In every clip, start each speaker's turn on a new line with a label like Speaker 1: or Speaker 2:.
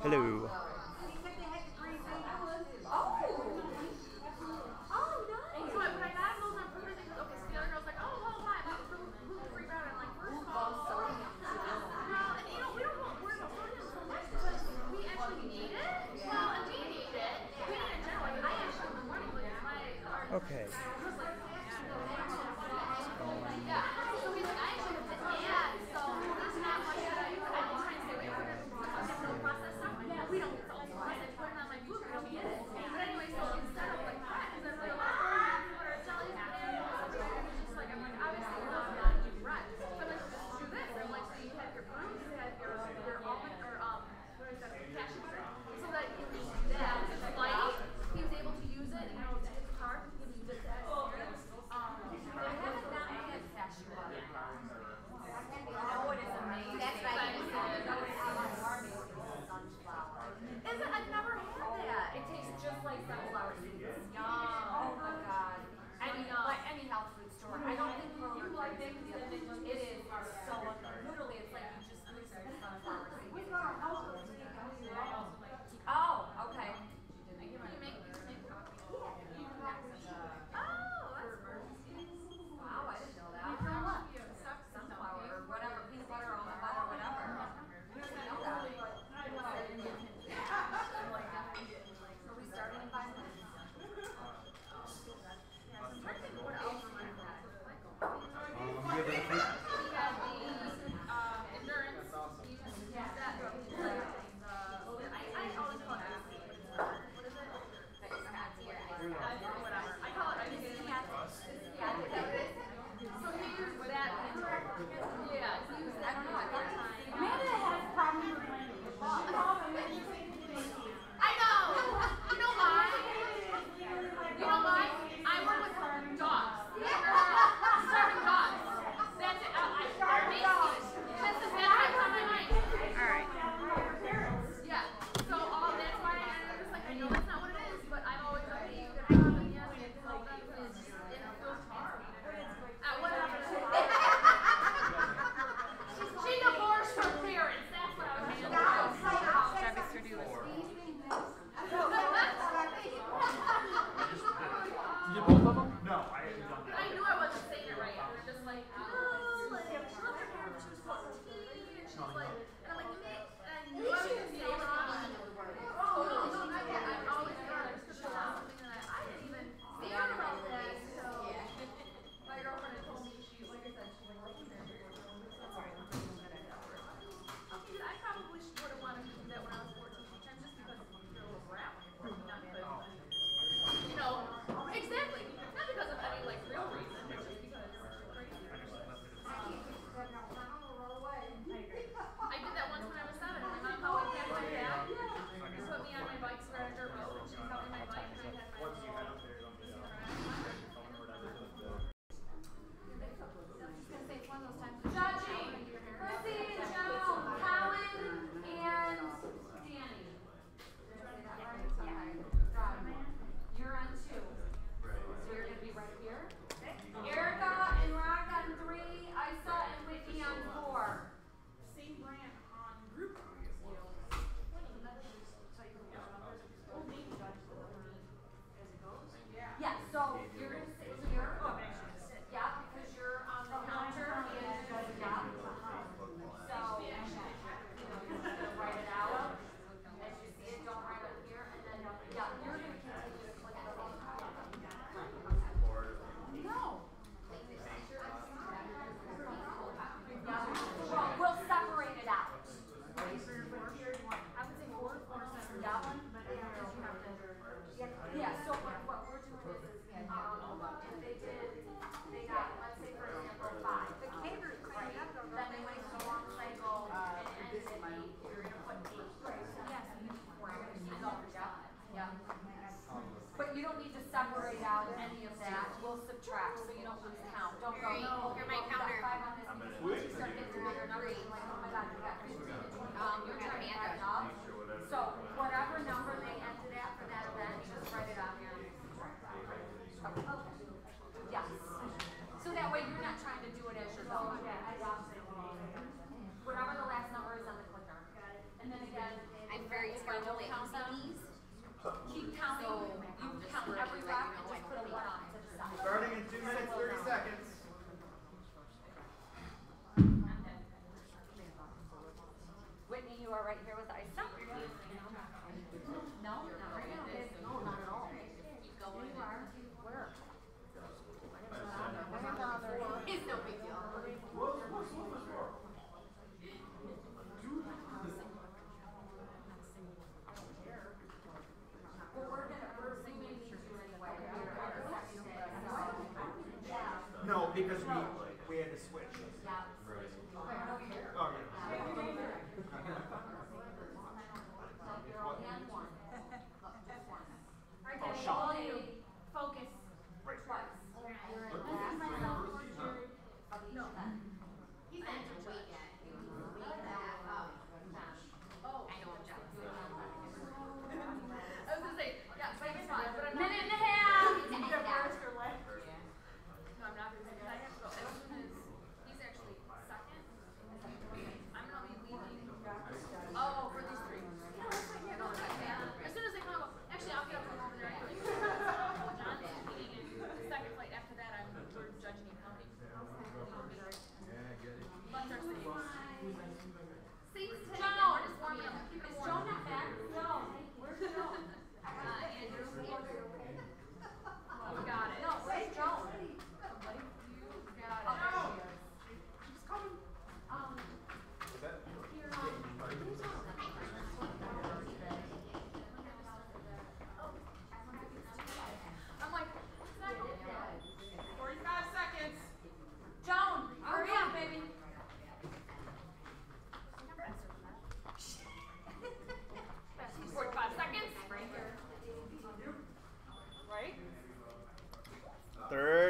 Speaker 1: Hello. Okay.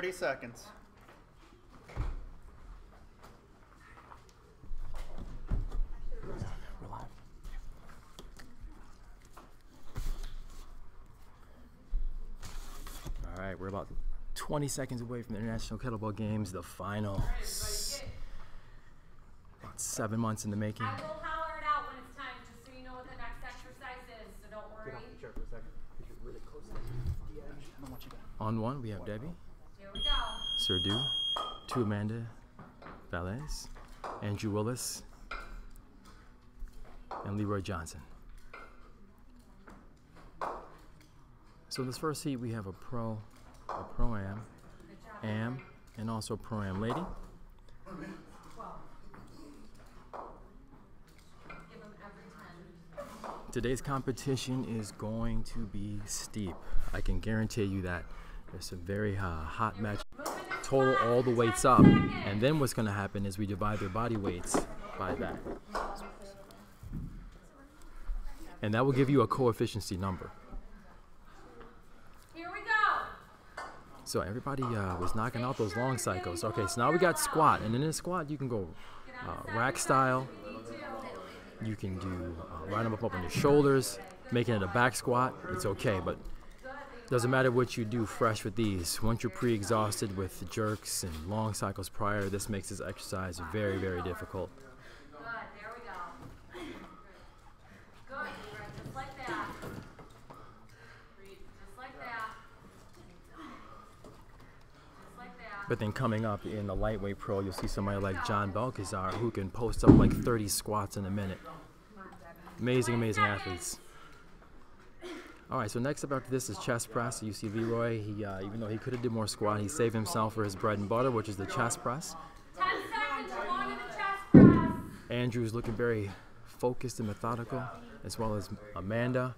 Speaker 1: 30 seconds. All right, we're about 20 seconds away from the International Kettlebell Games, the finals. About 7 months in the making.
Speaker 2: I will holler it out when it's time, just so you know what the next exercise is, so don't worry.
Speaker 1: Get off the chair for a second, because you're really close to the edge. I don't want you to.
Speaker 3: On one, we have Debbie.
Speaker 2: Here we go.
Speaker 3: Serdu, to Amanda Valles, Andrew Willis, and Leroy Johnson. So in this first heat, we have a pro-am, and also pro-am lady. Today's competition is going to be steep. I can guarantee you that. There's some very hot match. Total all the weights up, and then what's going to happen is we divide their body weights by that, and that will give you a coefficient number.
Speaker 2: Here we go.
Speaker 3: So everybody was knocking out those long cycles. Okay, so now we got squat, and in a squat you can go rack style. You can do line them up on your shoulders, making it a back squat. It's okay, but doesn't matter what you do fresh with these. Once you're pre-exhausted with jerks and long cycles prior, this makes this exercise very, very difficult.
Speaker 2: Good, there we go. Good, just like that. Breathe, just like that. Just like that.
Speaker 3: But then coming up in the lightweight pro, you'll see somebody like John Belkazar who can post up like 30 squats in a minute. Amazing, amazing athletes. All right, so next up after this is chest press. You see Leroy, even though he could have did more squat, he saved himself for his bread and butter, which is the chest press.
Speaker 2: 10 seconds along to the chest press.
Speaker 3: Andrew's looking very focused and methodical, as well as Amanda.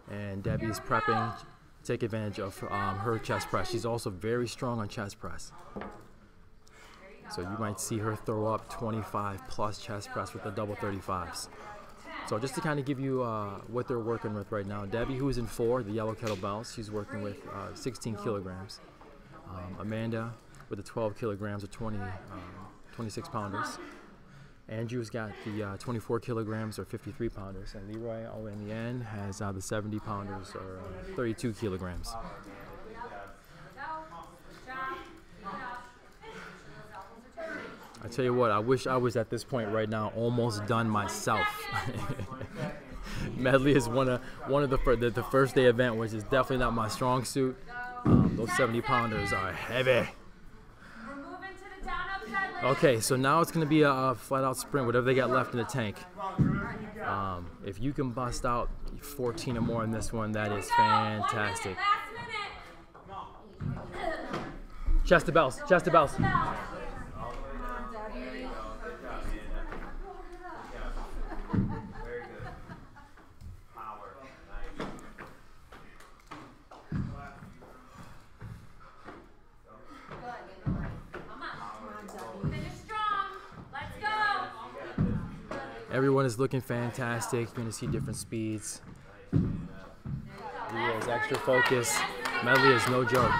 Speaker 3: And Debbie's prepping to take advantage of her chest press. She's also very strong on chest press. So you might see her throw up 25 plus chest press with the double 35s. So just to kind of give you what they're working with right now, Debbie, who is in 4, the yellow kettlebells, she's working with 16 kilograms. Amanda with the 12 kilograms or 26 pounders. Andrew's got the 24 kilograms or 53 pounders. And Leroy, in the end, has the 70 pounders or 32 kilograms. I tell you what, I wish I was at this point right now, almost done myself. Medley is one of the first day event, which is definitely not my strong suit. Those 70 pounders are heavy. Okay, so now it's going to be a flat out sprint, whatever they got left in the tank. If you can bust out 14 or more in this one, that is fantastic. Chest to bells, chest to bells. Everyone is looking fantastic. You're going to see different speeds. There's extra focus. Medley is no joke.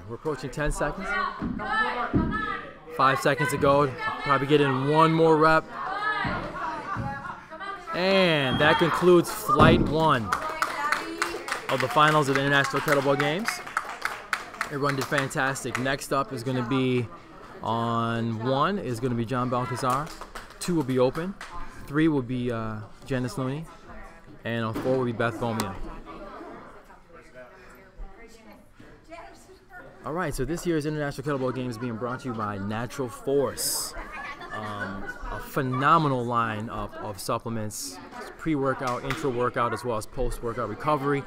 Speaker 3: We're approaching 10 seconds. 5 seconds to go. Probably get in one more rep. And that concludes flight 1 of the finals of the International Kettlebell Games. Everyone did fantastic. Next up is going to be on 1 is going to be John Balcazar. 2 will be open. 3 will be Janice Looney. And on 4 will be Beth Bomia. All right, so this year's International Kettlebell Games is being brought to you by Natural Force. A phenomenal line of supplements, pre-workout, intra-workout, as well as post-workout recovery.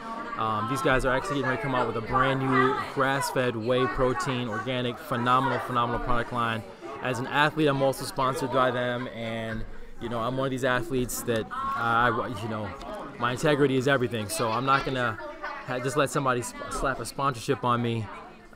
Speaker 3: These guys are actually getting ready to come out with a brand new grass-fed whey protein, organic, phenomenal product line. As an athlete, I'm also sponsored by them, and I'm one of these athletes that my integrity is everything. So I'm not gonna just let somebody slap a sponsorship on me.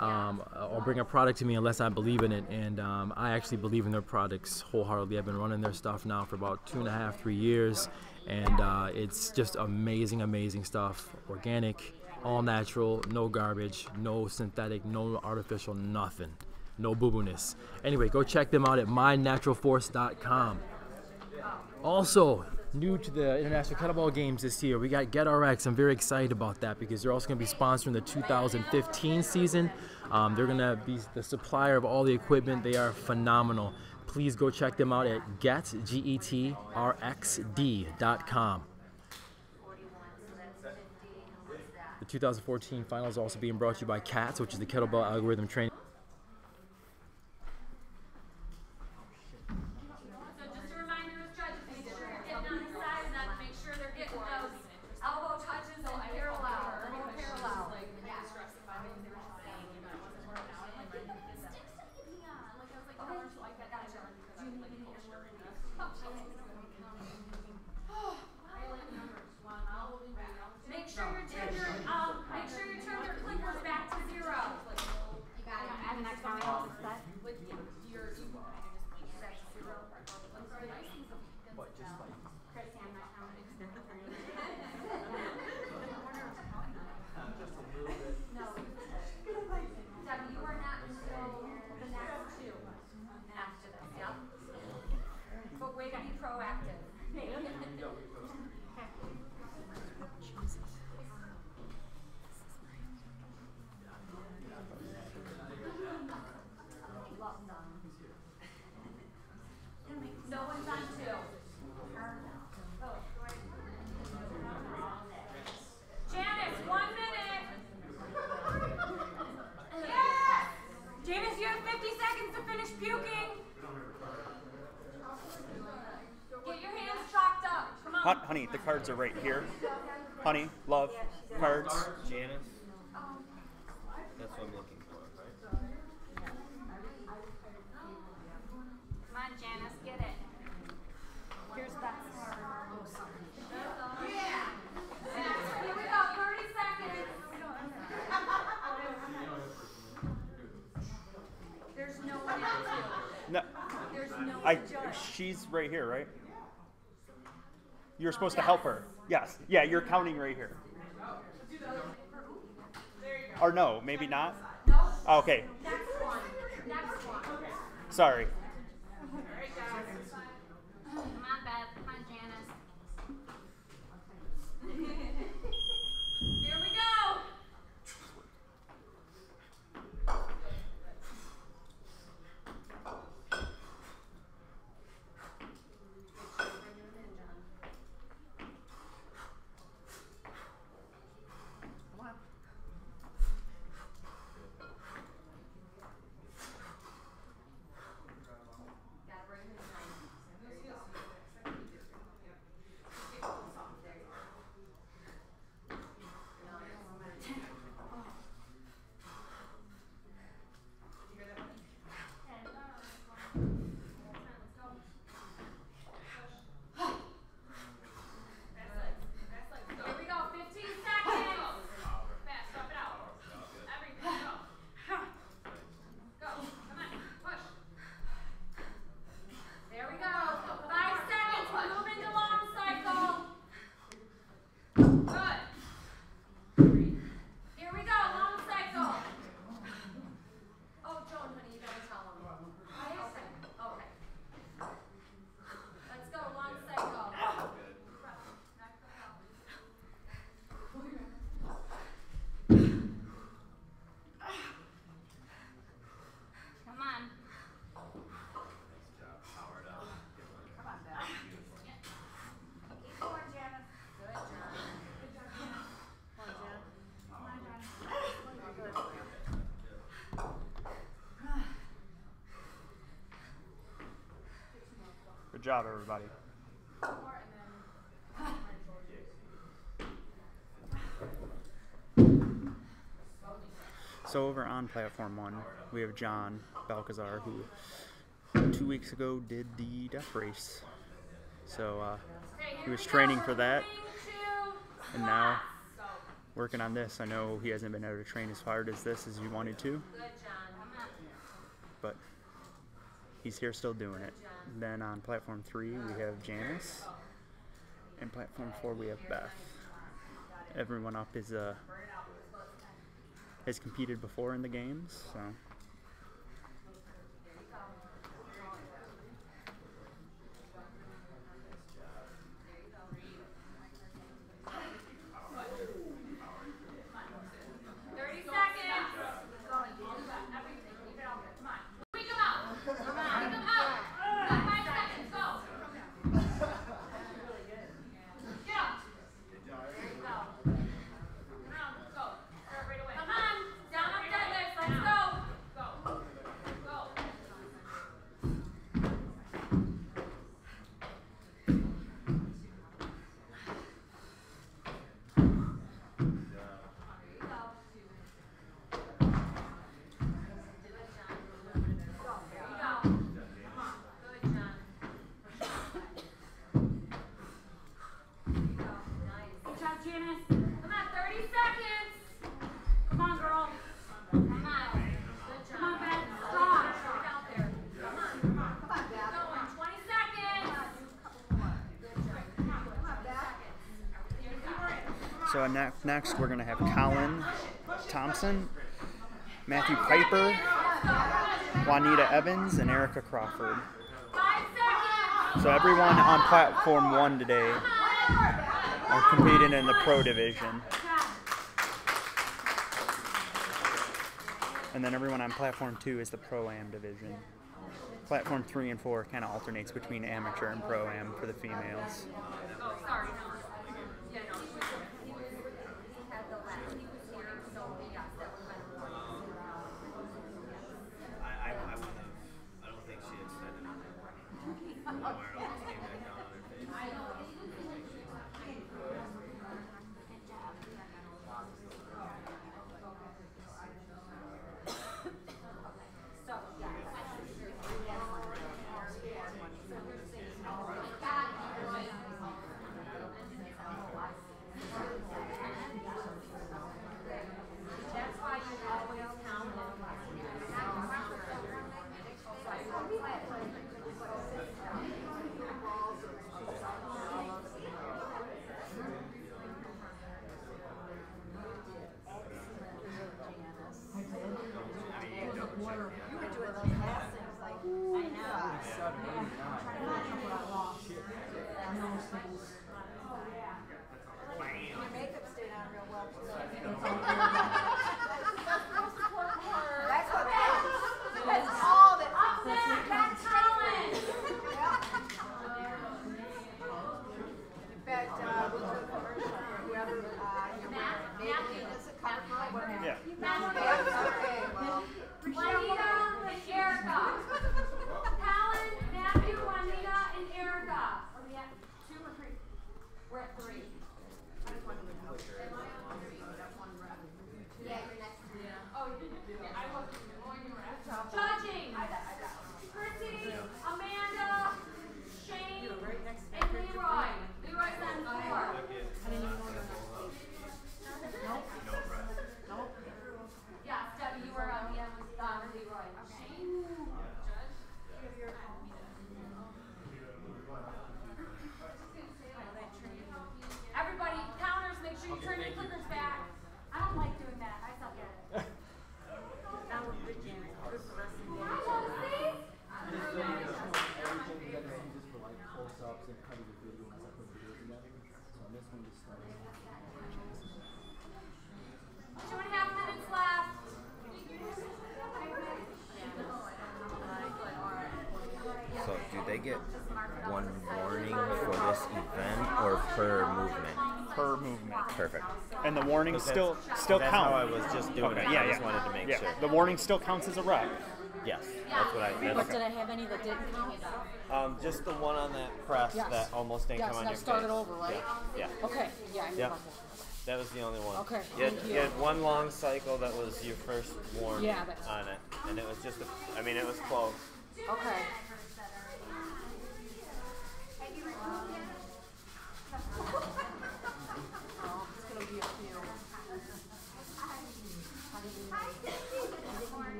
Speaker 3: Or bring a product to me unless I believe in it, and I actually believe in their products wholeheartedly. I've been running their stuff now for about 2.5, 3 years, and it's just amazing stuff. Organic, all natural, no garbage, no synthetic, no artificial, nothing, no boo-boo-ness. Anyway, go check them out at mynaturalforce.com. Also, new to the International Kettlebell Games this year, we got GetRx. I'm very excited about that because they're also going to be sponsoring the 2015 season. They're going to be the supplier of all the equipment. They are phenomenal. Please go check them out at getrxd.com. The 2014 finals are also being brought to you by CATS, which is the Kettlebell Algorithm Training.
Speaker 4: Honey, the cards are right here. Honey, love, cards.
Speaker 5: Janice? That's what I'm looking for, right?
Speaker 2: Come on, Janice, get it. Here's that card. Yeah. Here we go, 30 seconds. There's no one else.
Speaker 4: No,
Speaker 2: There's no one judge.
Speaker 4: she's right here, right? You're supposed to help her. Yes. Yeah, you're counting right here. Or no, maybe not? Oh, okay.
Speaker 2: Next one. Next one.
Speaker 4: Sorry.
Speaker 2: Come on, Beth. Come on, Janice. Here we go.
Speaker 4: job, everybody. So over on platform 1, we have John Balcazar, who 2 weeks ago did the death race. So he was training for that, and now working on this. I know he hasn't been able to train as hard as this as he wanted to, but he's here still doing it. Then on platform 3, we have Janice, and platform 4, we have Beth. Everyone up is has competed before in the games, so. So next we're going to have Colin Thompson, Matthew Piper, Juanita Evans, and Erica Crawford. So everyone on platform 1 today are competing in the pro division. And then everyone on platform 2 is the pro-am division. Platform 3 and 4 kind of alternates between amateur and pro-am for the females.
Speaker 5: So do they get one warning for this event or per movement?
Speaker 4: Per movement.
Speaker 5: Perfect.
Speaker 4: And the warning still
Speaker 5: That's
Speaker 4: count.
Speaker 5: how I was just doing it.
Speaker 4: Yeah,
Speaker 5: I just
Speaker 4: yeah.
Speaker 5: wanted to make
Speaker 4: Yeah,
Speaker 5: sure.
Speaker 4: the warning still counts as a rep.
Speaker 5: Yes, that's what I did.
Speaker 2: But did I have any that didn't count?
Speaker 5: Just the one on that press
Speaker 2: Yes.
Speaker 5: that almost didn't
Speaker 2: Yes,
Speaker 5: come on
Speaker 2: and I
Speaker 5: your
Speaker 2: started
Speaker 5: face.
Speaker 2: over, right?
Speaker 5: Yeah.
Speaker 2: Okay, yeah, I
Speaker 5: Yeah.
Speaker 2: remember.
Speaker 5: That was the only one.
Speaker 2: Okay,
Speaker 5: You had,
Speaker 2: thank you.
Speaker 5: you had one long cycle that was your first warning
Speaker 2: Yeah, that's-
Speaker 5: on it, and it was just, I mean, it was close.
Speaker 2: Okay.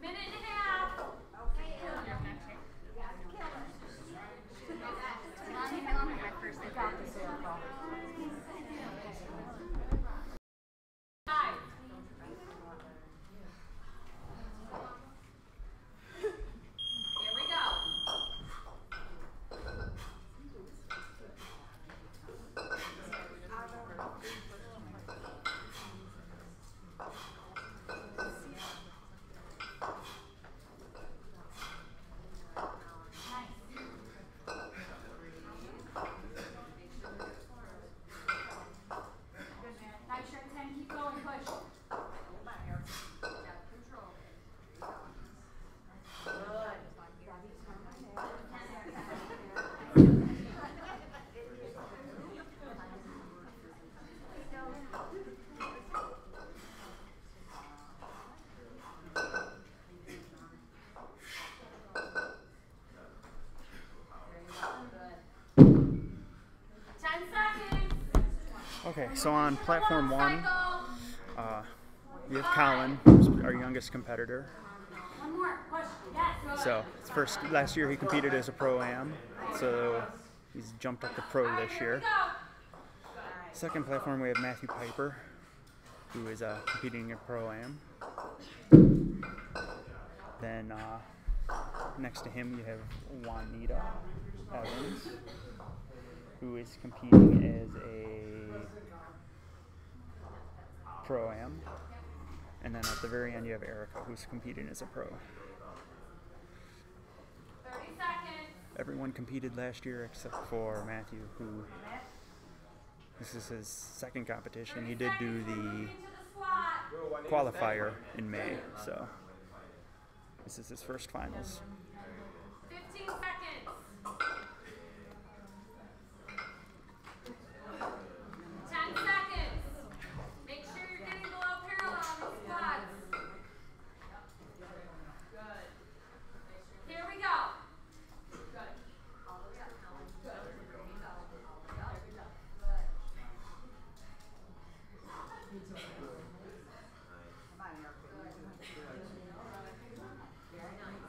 Speaker 6: Minute and a half. Here we go. Nice shirt, 10. Keep going, push. Good. 10 seconds.
Speaker 4: Okay, so on platform one,
Speaker 6: Cycle.
Speaker 4: we have Colin, who's our youngest competitor.
Speaker 6: One more. Push. Yes. Good.
Speaker 4: So last year he competed as a pro-am, so he's jumped up to pro this
Speaker 6: Here we
Speaker 4: year.
Speaker 6: go.
Speaker 4: Second platform we have Matthew Piper, who is competing at pro-am. Then next to him you have Juanita Evans, who is competing as a pro-am. And then at the very end you have Erica, who's competing as a pro.
Speaker 6: 30 seconds.
Speaker 4: Everyone competed last year except for Matthew, who this is his second competition. He did do the
Speaker 6: Into the squat.
Speaker 4: qualifier in May, so this is his first finals.
Speaker 6: 15 seconds. 10 seconds. Make sure you're getting below parallel on the squats. Good. Here we go. Good. All the way up, Helen. Good. There you go. All the way up. Good. Very nice.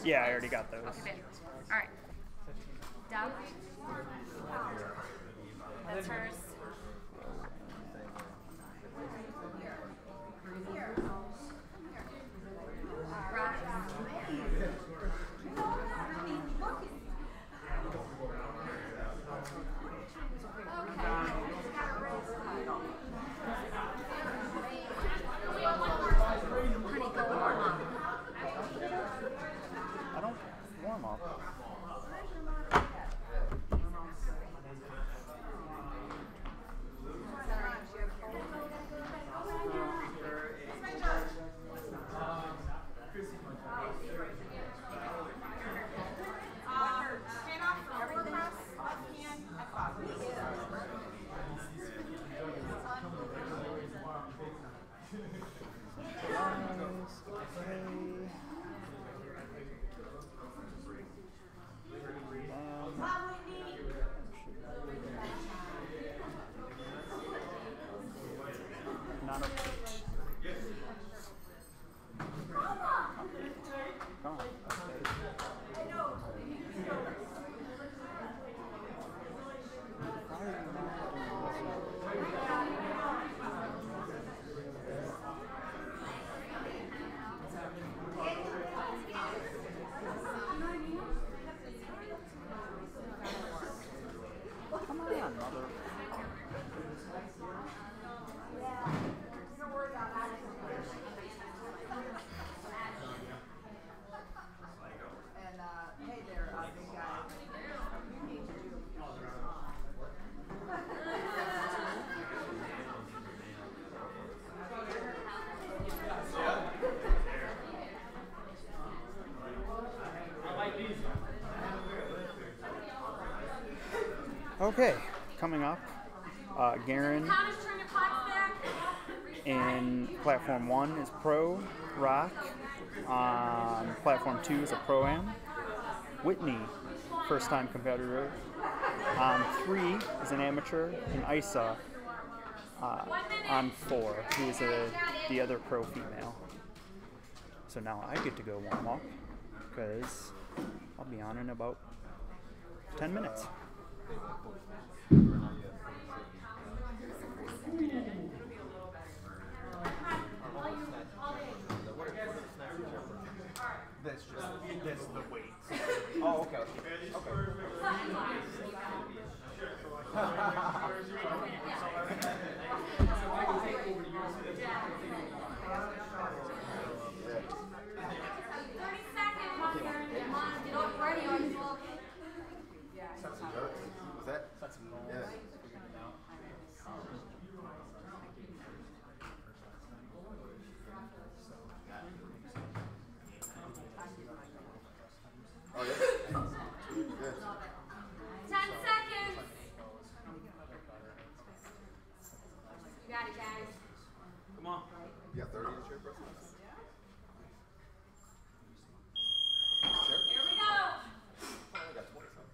Speaker 4: Yeah, I already got those.
Speaker 6: Okay, babe. All right. Down. That's hers. Rock. Honey, go warm up.
Speaker 4: I don't warm up. Not okay. Come on. Come on, mother.
Speaker 7: Hey there, big guy. You need to
Speaker 4: Okay, coming up, Garen
Speaker 2: Thomas, turn your clocks back.
Speaker 4: in platform 1 is pro, rock. On platform 2 is a pro-am. Whitney, first-time competitor. On 3 is an amateur, and Isa on 4, who is the other pro female. So now I get to go warm up, because I'll be on in about 10 minutes.
Speaker 5: That's the weight. Oh, okay. Oh, yeah?
Speaker 2: 10 seconds. You got it, guys.
Speaker 4: Come on.
Speaker 5: You got 30 in chair press?
Speaker 2: Here we go.
Speaker 5: I got 20 something.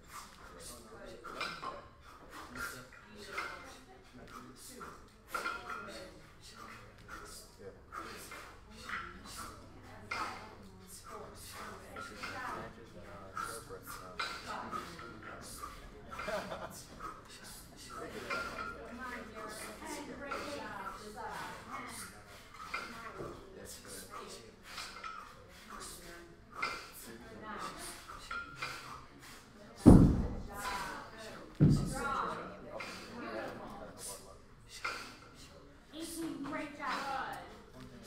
Speaker 2: Great job.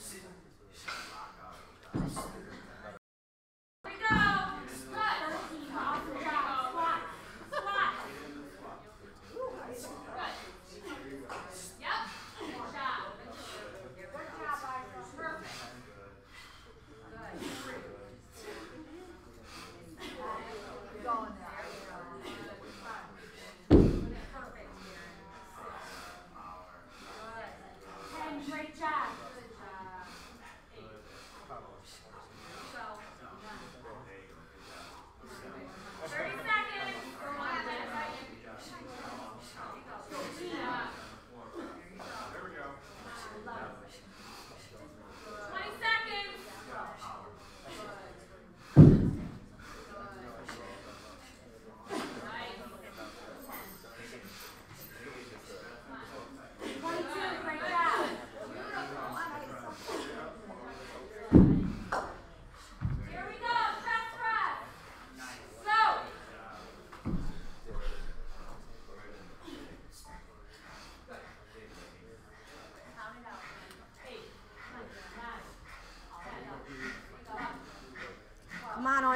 Speaker 2: Here we go. Good. Awesome job. Squat. Squat. Good. Yep. Good job. Good job, Isa. Perfect. Good.
Speaker 7: going there.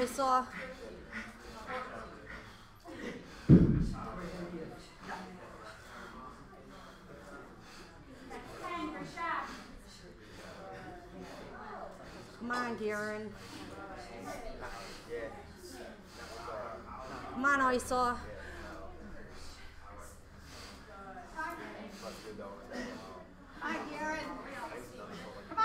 Speaker 6: I saw. Come on, Garen. Come on, I saw.
Speaker 7: Hi, Garrett. Come on.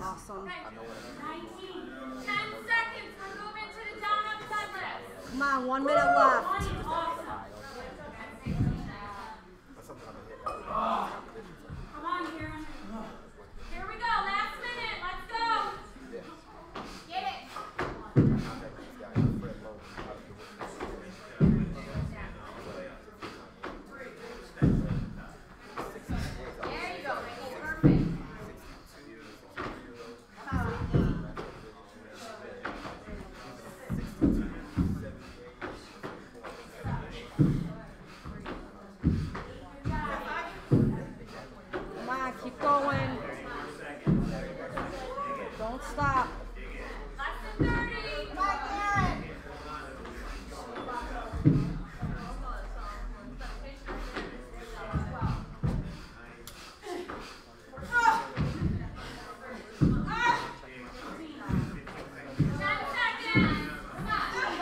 Speaker 6: Awesome.
Speaker 2: 19. 10 seconds. We're moving to the down up deadlift.
Speaker 6: Come on, 1 minute left.
Speaker 2: Awesome. Come on, Karen. Here we go. Last minute. Let's go. Get it. There you go, Ricky. Perfect.
Speaker 6: Come on, keep going. Don't stop.
Speaker 2: Less than 30.
Speaker 7: Come on, Garrett.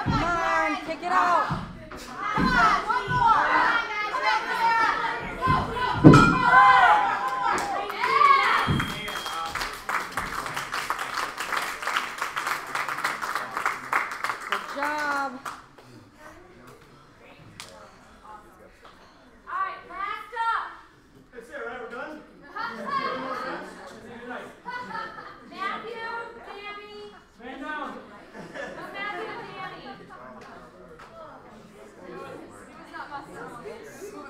Speaker 6: Come on, kick it out.
Speaker 7: Come on, one more.
Speaker 6: Good job.
Speaker 2: All right, last up.
Speaker 8: Hey, Sarah, we're done?
Speaker 2: Matthew, Danny.
Speaker 8: Man down.
Speaker 2: Matthew, Danny.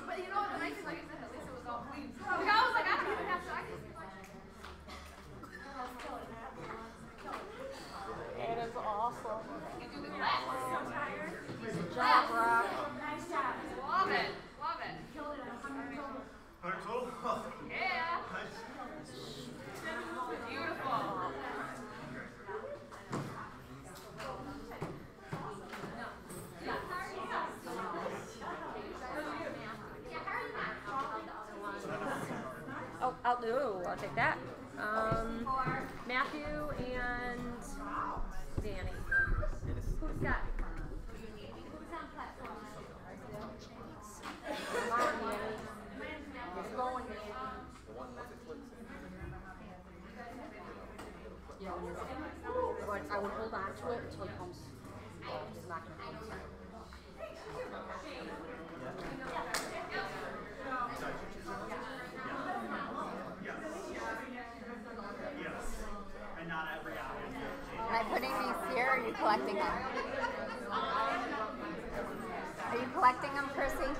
Speaker 9: But you know what? The nice thing, like I said, at least it was all clean. Like, I was like, I don't even have to. I can.
Speaker 6: It is awesome.
Speaker 9: You do the class. So tired.
Speaker 6: Good job, Rob.
Speaker 2: Nice job.
Speaker 9: Love it. Love it.
Speaker 8: 100 total?
Speaker 9: Yeah.
Speaker 8: Nice.
Speaker 9: Beautiful.
Speaker 6: Oh, I'll take that. Matthew and Danny. Who's got? Come on, Danny. It's going, Danny. Yeah, I would hold on to it until he comes. He's not going to come.
Speaker 8: And not every hour.
Speaker 10: Am I putting these here or are you collecting them? Are you collecting them, Chrissy?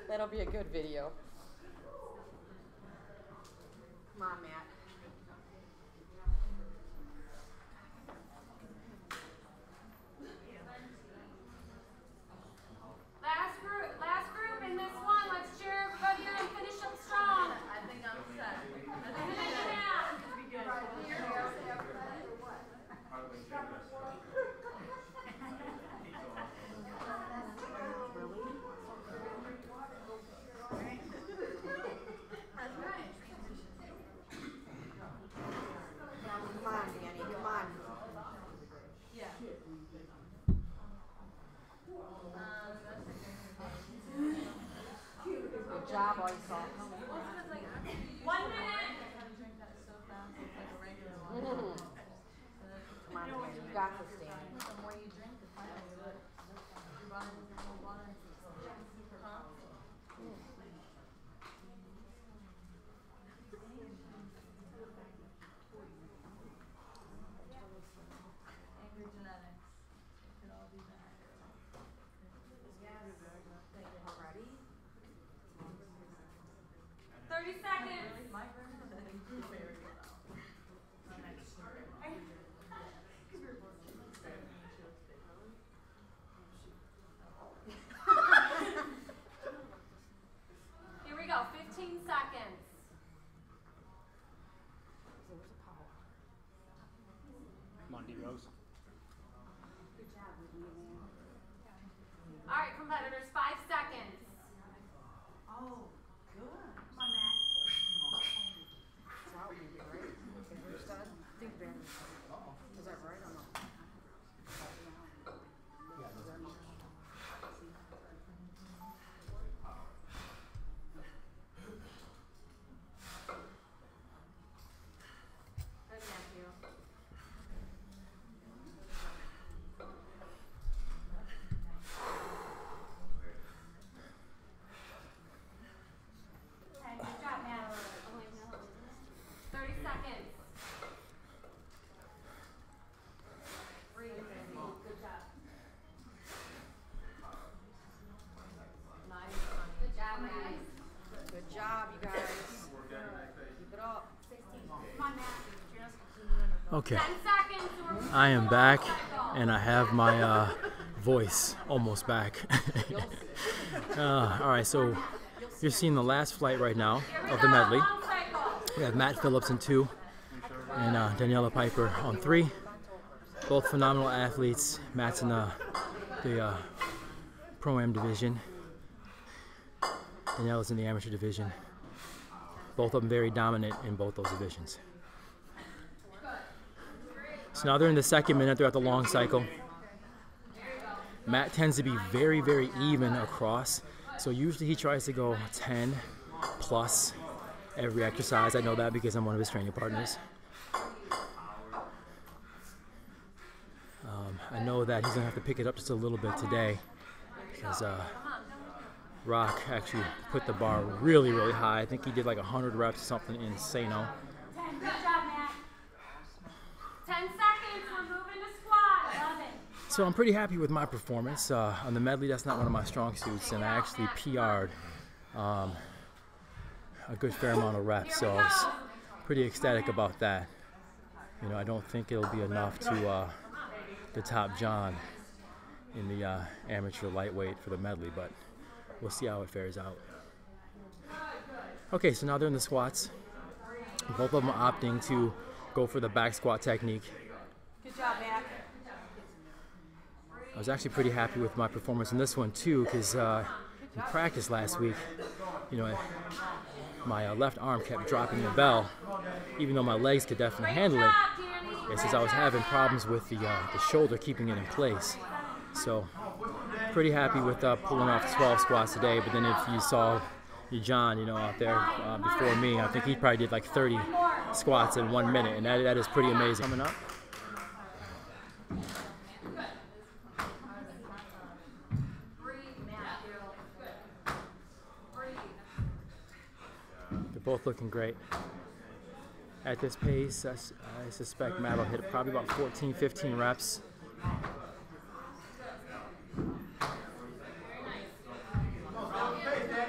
Speaker 6: That'll be a good video. Come on, Matt.
Speaker 2: Last group in this one. Let's cheer everybody and finish up strong.
Speaker 9: I think I'm set. I think
Speaker 2: Finish
Speaker 9: I'm
Speaker 2: it
Speaker 9: set.
Speaker 2: out.
Speaker 6: Come on, Danny. Come on. Good job, Oysa.
Speaker 2: 1 minute.
Speaker 6: Come on, Danny. You got this, Danny.
Speaker 9: Angry genetics. It could all be bad.
Speaker 6: Ready? All right, competitors, 5 seconds.
Speaker 7: Oh, good. Come on, Matt.
Speaker 11: Is that right or not?
Speaker 6: Good, Matthew.
Speaker 7: Okay, good job, Matt.
Speaker 6: 30 seconds. Breathe. Good job. Nice. Good job, guys.
Speaker 11: Good job, you guys. Keep it up.
Speaker 7: Come on, Matt.
Speaker 3: Okay,
Speaker 6: 10 seconds. We're
Speaker 3: I am
Speaker 6: moving
Speaker 3: back,
Speaker 6: on cycle.
Speaker 3: and I have my voice almost back. All right, so you're seeing the last flight right now of the medley.
Speaker 6: Long cycle.
Speaker 3: We have Matt Phillips in 2 and Daniela Piper on 3. Both phenomenal athletes. Matt's in the Pro-Am division. Daniela's in the amateur division. Both of them very dominant in both those divisions. So now they're in the second minute. They're at the long cycle. Matt tends to be very, very even across. So usually he tries to go 10 plus every exercise. I know that because I'm one of his training partners. I know that he's gonna have to pick it up just a little bit today because Rock actually put the bar really, really high. I think he did like 100 reps or something insane-o.
Speaker 7: 10. Good job, Matt.
Speaker 6: 10 seconds. We're moving to squat.
Speaker 7: Love it.
Speaker 3: So I'm pretty happy with my performance. On the medley, that's not one of my strong suits, and I actually PR'd a good fair amount of reps, so I was pretty ecstatic about that. You know, I don't think it'll be enough to top John in the amateur lightweight for the medley, but we'll see how it fares out. Okay, so now they're in the squats. Both of them are opting to go for the back squat technique.
Speaker 7: Good job, Matt.
Speaker 3: I was actually pretty happy with my performance in this one too, because in practice last week, you know, my left arm kept dropping the bell, even though my legs could definitely handle it. It's just I was having problems with the shoulder keeping it in place. So pretty happy with pulling off 12 squats today. But then if you saw John, you know, out there before me, I think he probably did like 30 squats in 1 minute, and that is pretty amazing. Coming up. They're both looking great. At this pace, I suspect Matt will hit probably about 14, 15 reps.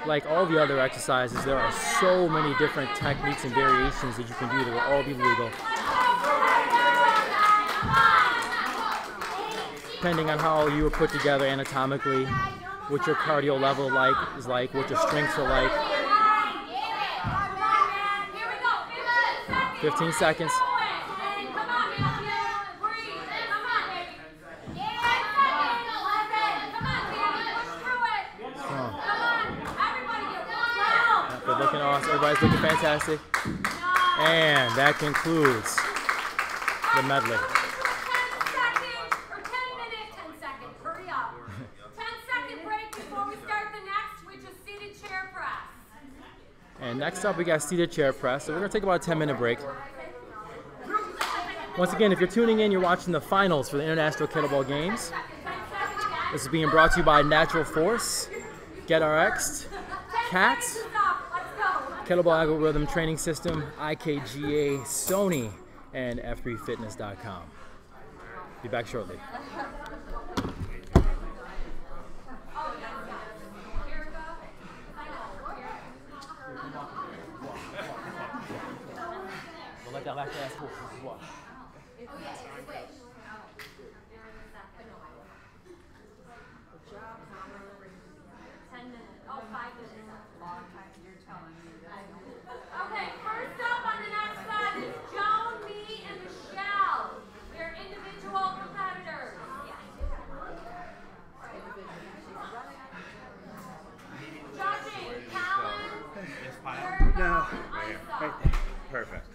Speaker 3: Like all the other exercises, there are so many different techniques and variations that you can do that will all be legal. Depending on how you were put together anatomically, what your cardio level is like, what your strengths are like. 15 seconds. They're looking awesome. Everybody's looking fantastic. And that concludes the medley.
Speaker 6: 10 seconds. Hurry up. 10-second break before we start the next, which is seated chair press.
Speaker 3: And next up, we got seated chair press. So we're going to take about a 10-minute break. Once again, if you're tuning in, you're watching the finals for the International Kettlebell Games. This is being brought to you by Natural Force, GetRx, CATS, Kettlebell Algorithm Training System, IKGA, Sony, and F3Fitness.com. Be back shortly. We'll let that last ass go. Watch.
Speaker 6: Okay, first up on the next slide is Joan, me, and Michelle. They're individual
Speaker 4: Right there.
Speaker 5: Perfect.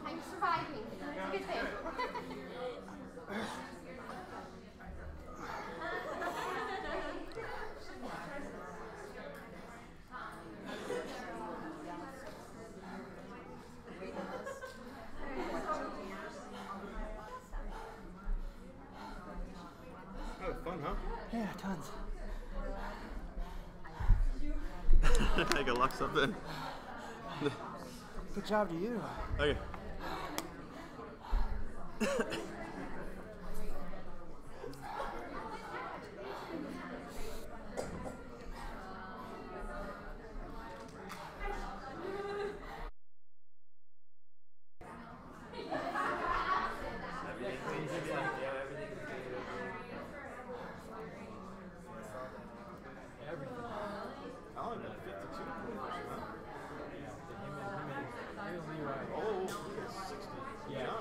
Speaker 10: I'm surviving. It's a good thing.
Speaker 5: Oh, fun, huh?
Speaker 4: Yeah, tons.
Speaker 5: I can lock something.
Speaker 4: Good job to you.
Speaker 5: Okay.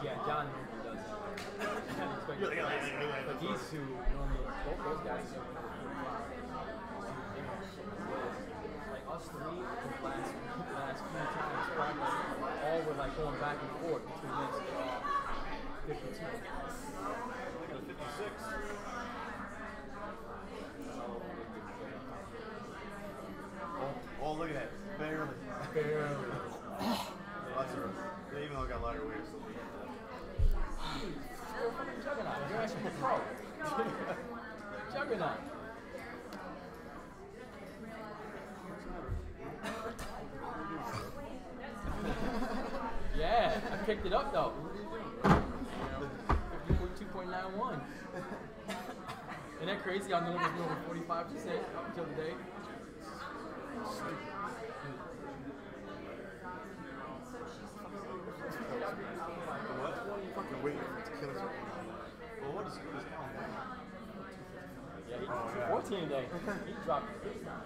Speaker 3: Yeah, John does that. But these two, normally, both those guys, like us three, the last few times practice, all were like going back and forth between this 52.
Speaker 5: 56. Oh, look at that. Barely.
Speaker 3: Barely.
Speaker 5: Lots of room. Even though I got lighter weight, still beat
Speaker 3: You're a fucking juggernaut. You're actually a pro. Juggernaut. Yeah, I picked it up though. 52.91. Isn't that crazy? I know it was over 45% until today.
Speaker 5: fucking weight to kill us. Well, what is Alan?
Speaker 3: Yeah, he 14 today. He dropped it big time.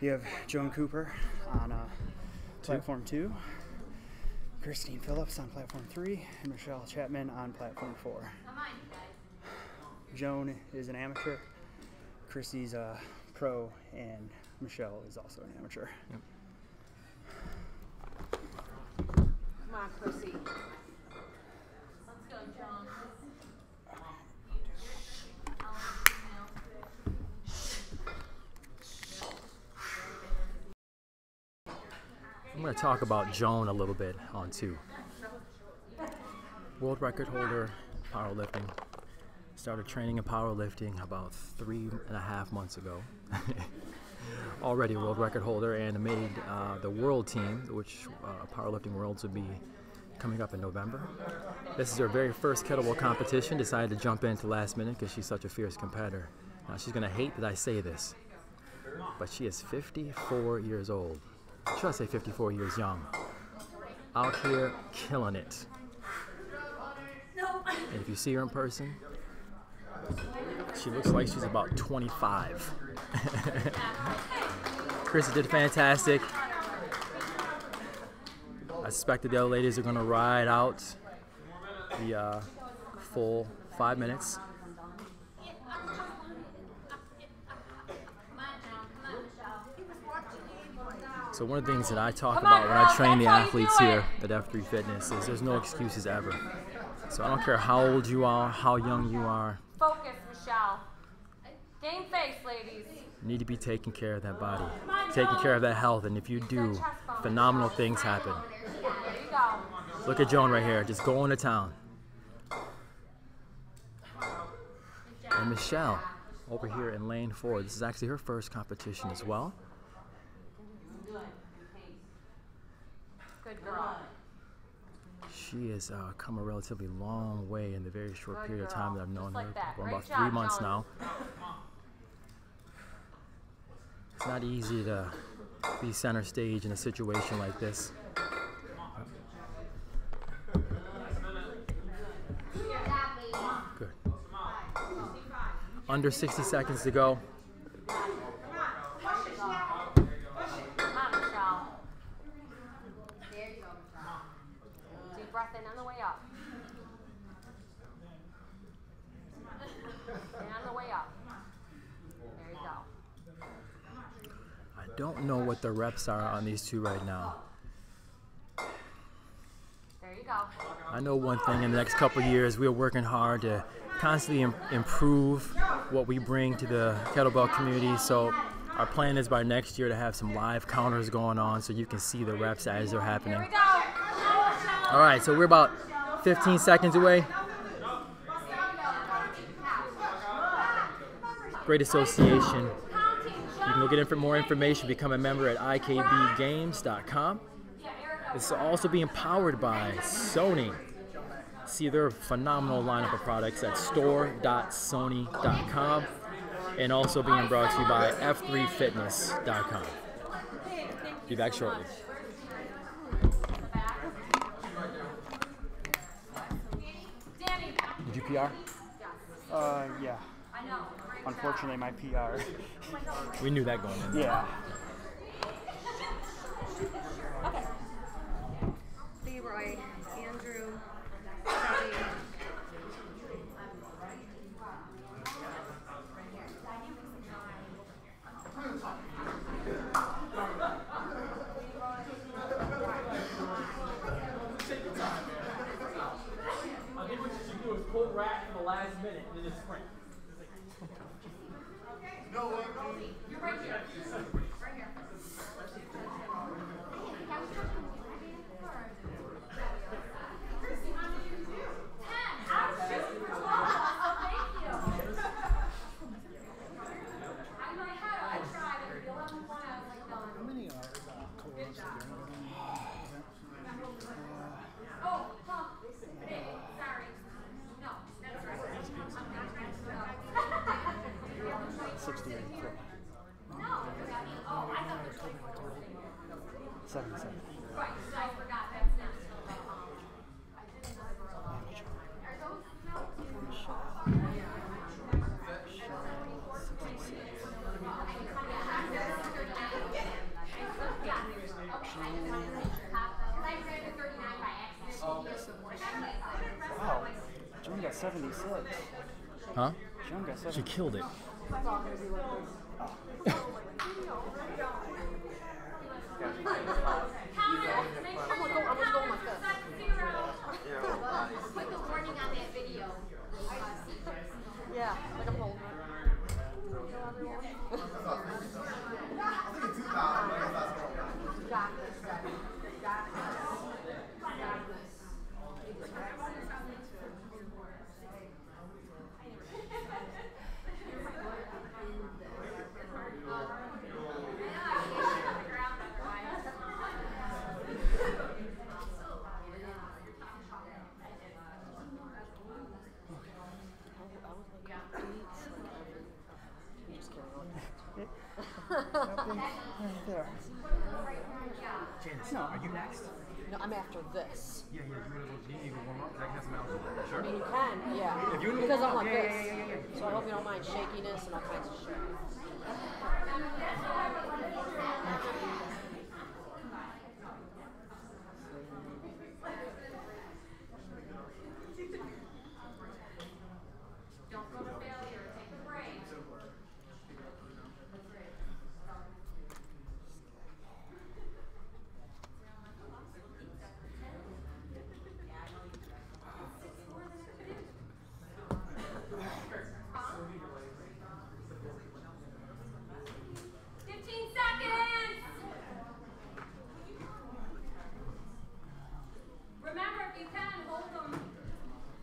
Speaker 4: You have Joan Cooper on platform 2, Christine Phillips on platform 3, and Michelle Chapman on platform 4. Joan is an amateur, Chrissy's a pro, and Michelle is also an amateur.
Speaker 1: Yep.
Speaker 11: Come on, Chrissy.
Speaker 2: Let's go, John.
Speaker 1: I'm going to talk about Joan a little bit on 2. World record holder, powerlifting. Started training in powerlifting about 3.5 months ago. Already a world record holder, and made the world team, which powerlifting worlds would be coming up in November. This is her very first kettlebell competition. Decided to jump into last minute because she's such a fierce competitor. Now she's going to hate that I say this, but she is 54 years old. Should I say 54 years young? Out here killing it. And if you see her in person, she looks like she's about 25. Chrissy did fantastic. I suspect that the other ladies are going to ride out the full 5 minutes. So one of the things that I talk about when I train the athletes here at F3 Fitness is there's no excuses ever. So I don't care how old you are, how young you are.
Speaker 2: Focus, Michelle. Game face, ladies.
Speaker 1: You need to be taking care of that body, taking care of that health, and if you do, phenomenal things happen.
Speaker 2: There you go.
Speaker 1: Look at Joan right here, just going to town. And Michelle, over here in lane 4, this is actually her first competition as well.
Speaker 2: Good girl.
Speaker 1: She has come a relatively long way in the very short period of time that I've known her. Going
Speaker 2: Great
Speaker 1: about
Speaker 2: job,
Speaker 1: 3 months
Speaker 2: Joan.
Speaker 1: now. It's not easy to be center stage in a situation like this. Good. Under 60 seconds to go.
Speaker 2: Come on, Michelle. There you go, Michelle. Deep breath in on the way up. And on the way up. There you go.
Speaker 1: I don't know what the reps are on these two right now.
Speaker 2: There you go.
Speaker 1: I know one thing, in the next couple of years, we're working hard to constantly improve what we bring to the kettlebell community. So our plan is by next year to have some live counters going on so you can see the reps as they're happening.
Speaker 2: Here we go.
Speaker 1: All right, so we're about 15 seconds away. Great association. You can go get more information, become a member at IKBGames.com. This is also being powered by Sony. See their phenomenal lineup of products at store.sony.com, and also being brought to you by F3Fitness.com. Be back shortly. Did you PR?
Speaker 4: Yeah. Unfortunately, my PR.
Speaker 1: We knew that going in.
Speaker 4: Yeah.
Speaker 11: Okay. Leroy, Andrew, Debbie.
Speaker 1: I think what you should do is pull rack for the last minute and then just sprint.
Speaker 2: You're right here. Right here.
Speaker 4: 76.
Speaker 3: Huh?
Speaker 4: Sean got 76.
Speaker 3: She killed it.
Speaker 10: Put the warning on that video.
Speaker 11: Yeah, like I'm holding
Speaker 4: There.
Speaker 3: Janice, are you next?
Speaker 11: No, I'm after this.
Speaker 3: Yeah, you can warm up. I can have some else. Sure.
Speaker 11: I mean, you can, yeah.
Speaker 3: If you
Speaker 11: Because I'm like
Speaker 3: yeah,
Speaker 11: this.
Speaker 3: yeah.
Speaker 11: So I hope you don't mind shakiness and all kinds of shit.
Speaker 6: Don't go to failure. Take a break. 15 seconds. Remember, if you can, hold them.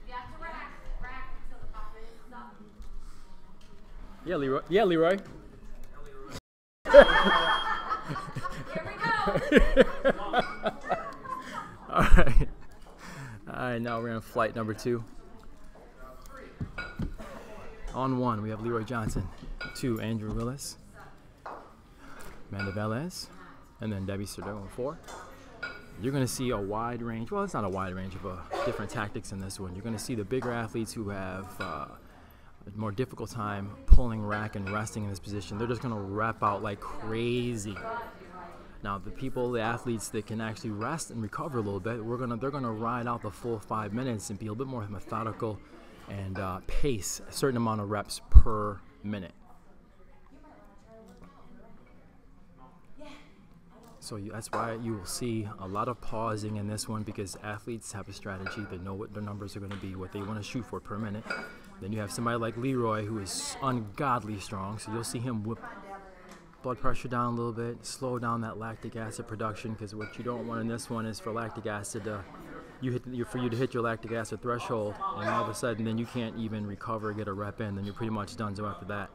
Speaker 6: You have to rack until the 5 minutes is up.
Speaker 3: Yeah, Leroy. Yeah, Leroy.
Speaker 6: Here we go.
Speaker 3: All right. All right, now we're on flight number 2. On 1, we have Leroy Johnson. 2, Andrew Willis. Amanda Velez. And then Debbie Serdot on 4. You're going to see a wide range. Well, it's not a wide range of different tactics in this one. You're going to see the bigger athletes who have a more difficult time pulling rack and resting in this position. They're just going to rep out like crazy. Now, the athletes that can actually rest and recover a little bit, they're gonna ride out the full 5 minutes and be a little bit more methodical and pace a certain amount of reps per minute. So that's why you will see a lot of pausing in this one, because athletes have a strategy. They know what their numbers are going to be, what they want to shoot for per minute. Then you have somebody like Leroy, who is ungodly strong, so you'll see him whip blood pressure down a little bit, slow down that lactic acid production, because what you don't want in this one is for lactic acid for you to hit your lactic acid threshold, and all of a sudden then you can't even recover, get a rep in, then you're pretty much done after that.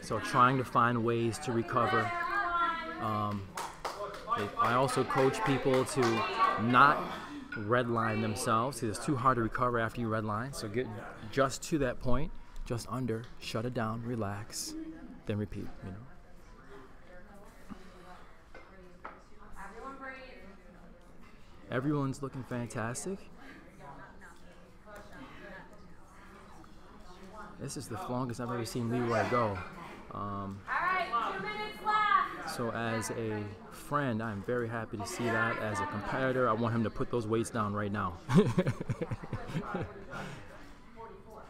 Speaker 3: So trying to find ways to recover. I also coach people to not redline themselves, because it's too hard to recover after you redline. So get just to that point, just under, shut it down, relax, then repeat. You know. Everyone's looking fantastic. This is the longest I've ever seen Leroy go.
Speaker 6: All right, 2 minutes left.
Speaker 3: So as a friend, I'm very happy to see that. As a competitor, I want him to put those weights down right now.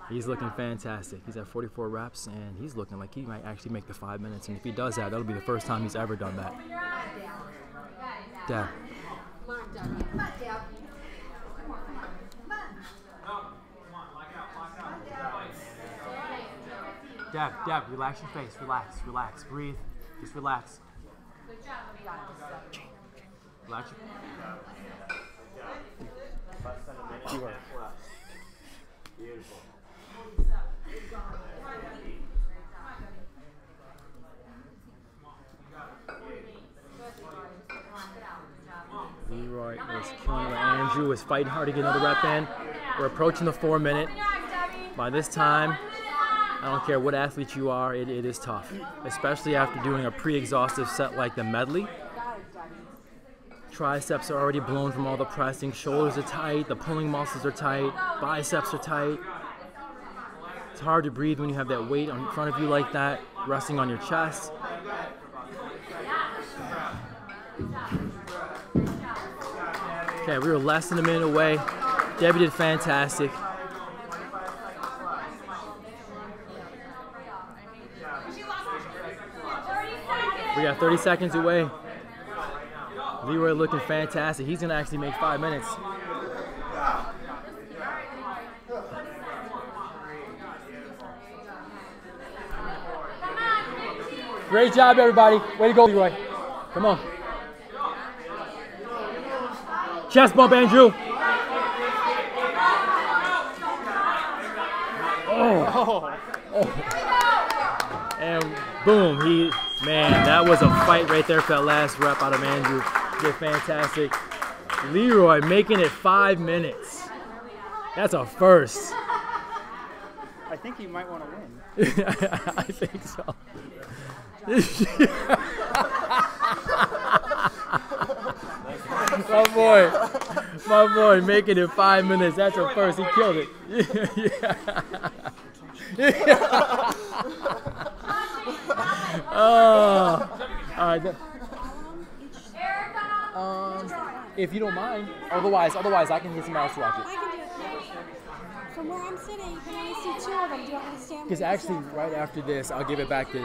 Speaker 3: He's looking fantastic. He's at 44 reps, and he's looking like he might actually make the 5 minutes. And if he does that, that'll be the first time he's ever done that. Dad. Deb, relax your face. Relax, breathe. Just relax.
Speaker 6: Good job.
Speaker 3: Relax
Speaker 4: You are.
Speaker 5: Beautiful.
Speaker 3: Leroy is killing it. Andrew is fighting hard to get another rep in. We're approaching the 4 minute. By this time, I don't care what athlete you are, it is tough. Especially after doing a pre-exhaustive set like the medley. Triceps are already blown from all the pressing. Shoulders are tight. The pulling muscles are tight. Biceps are tight. It's hard to breathe when you have that weight in front of you like that, resting on your chest. Okay, we were less than a minute away. Debbie did fantastic.
Speaker 1: We got 30 seconds away. Leroy looking fantastic. He's going to actually make 5 minutes. Great job, everybody. Way to go, Leroy. Come on. Chest bump, Andrew. Oh. And boom, man, that was a fight right there for that last rep out of Andrew. Did fantastic. Leroy making it 5 minutes. That's a first.
Speaker 4: I think you might want to win.
Speaker 1: I think so. My boy making it 5 minutes. That's a first. He killed it. All right. If you don't mind. Otherwise, I can get some else to watch it.
Speaker 10: I can do it. From where I'm sitting, you can only see 2 of them. Do you want me to stand?
Speaker 1: Because actually, right after this, I'll give it back to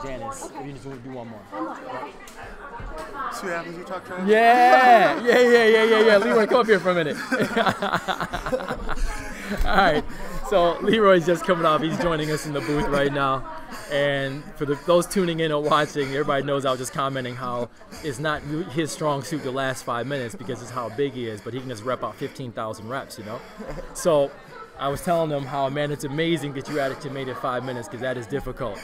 Speaker 1: Janice.
Speaker 10: Okay.
Speaker 1: If you just want to do one more.
Speaker 10: One more.
Speaker 12: See what happens when you talk trash?
Speaker 1: Yeah. Leroy, come up here for a minute. All right. So Leroy's just coming off. He's joining us in the booth right now. And for those tuning in or watching, everybody knows I was just commenting how it's not his strong suit the last 5 minutes because it's how big he is, but he can just rep out 15,000 reps, you know? So I was telling them how, man, it's amazing that you actually made it 5 minutes because that is difficult.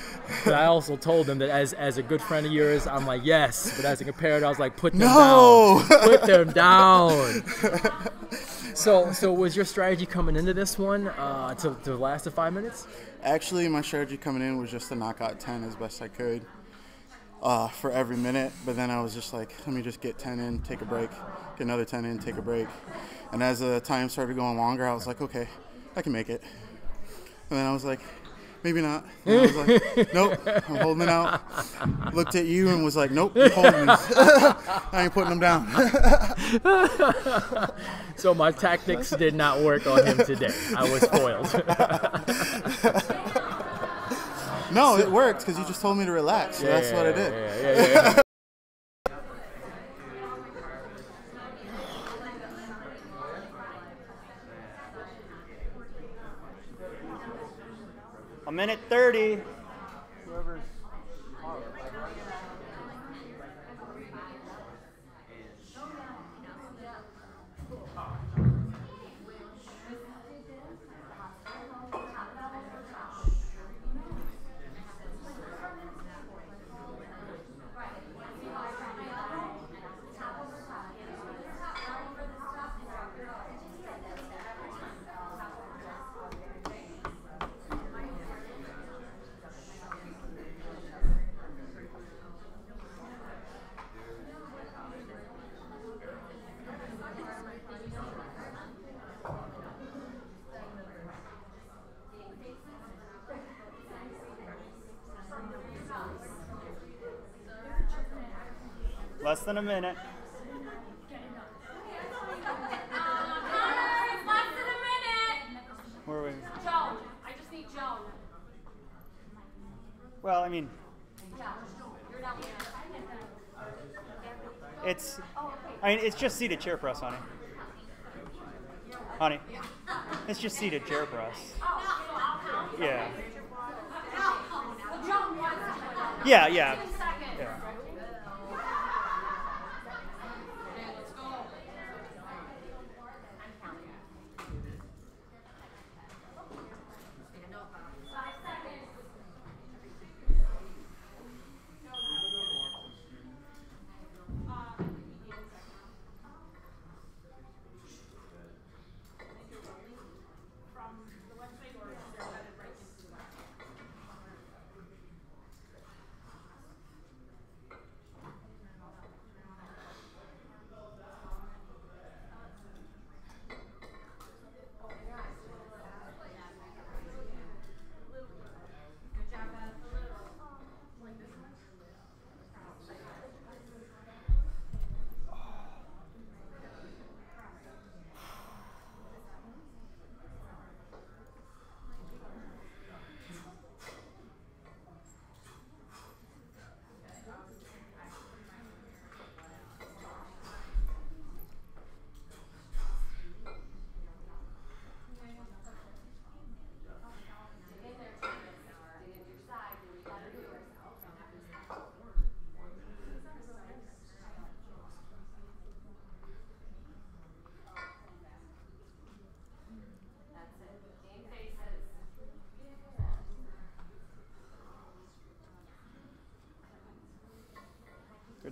Speaker 1: But I also told them that as a good friend of yours, I'm like, yes. But as a comparator, I was like, put them down. Put them down. So was your strategy coming into this one to last the 5 minutes?
Speaker 12: Actually, my strategy coming in was just to knock out 10 as best I could for every minute. But then I was just like, let me just get 10 in, take a break, get another 10 in, take a break. And as the time started going longer, I was like, okay, I can make it. And then I was like, maybe not. And I was like, nope, I'm holding it out. Looked at you and was like, nope, I'm holding it. I ain't putting them down.
Speaker 1: So my tactics did not work on him today. I was foiled.
Speaker 12: No, it worked because you just told me to relax. So that's what I did.
Speaker 1: Yeah.
Speaker 4: A minute 30. Whoever's less than a minute.
Speaker 6: Less than a minute.
Speaker 4: Where are we?
Speaker 6: Joan. I just need Joan.
Speaker 4: Well, I mean,
Speaker 6: You're down there.
Speaker 4: it's just seated chair press, honey. Honey, it's just seated chair press. Yeah. Yeah.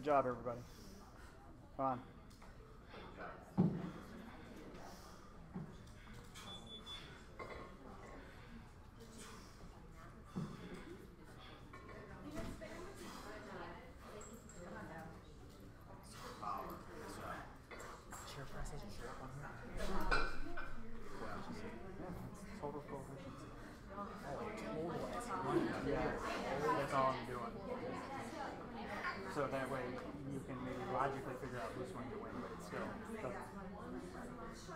Speaker 4: job, everybody. Come on. Total coefficients. Yeah, that's all I'm doing. So that way you can maybe logically figure out who's going to win, but it's still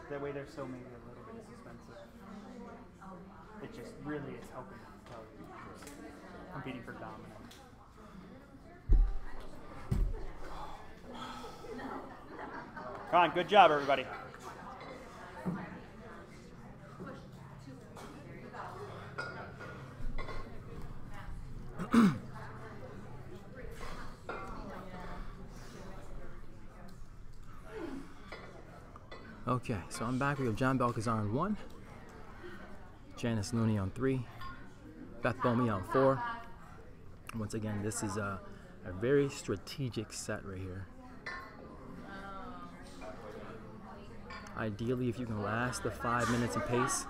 Speaker 4: that way there's still maybe a little bit of suspense. It just really is helping tell you competing for dominance. Come on, good job, everybody.
Speaker 1: Okay, so I'm back. We have John Balcazar on 1, Janice Looney on 3, Beth Bomey on 4. Once again, this is a very strategic set right here. Ideally, if you can last the 5 minutes in pace.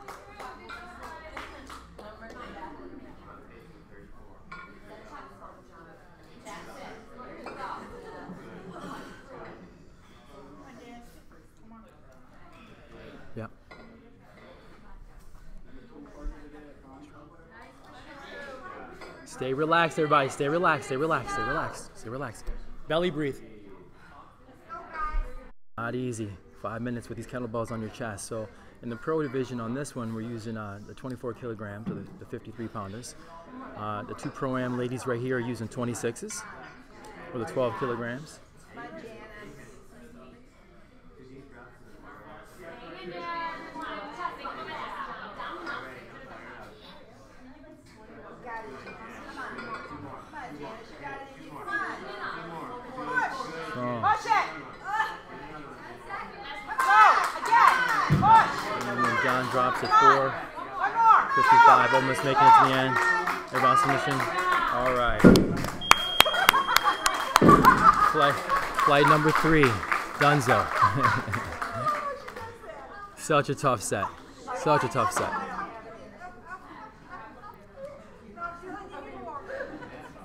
Speaker 1: Yeah. Stay relaxed, everybody. Stay relaxed. Stay relaxed. Stay relaxed. Stay relaxed. Belly breathe. Not easy. 5 minutes with these kettlebells on your chest. So in the pro division on this one, we're using the 24 kilograms, or the 53 pounders. The 2 pro-am ladies right here are using 26s, or the 12 kilograms. John drops at 4:55, almost making it to the end. Everyone submission. All right. Flight number 3, Dunzo. Such a tough set. Such a tough set.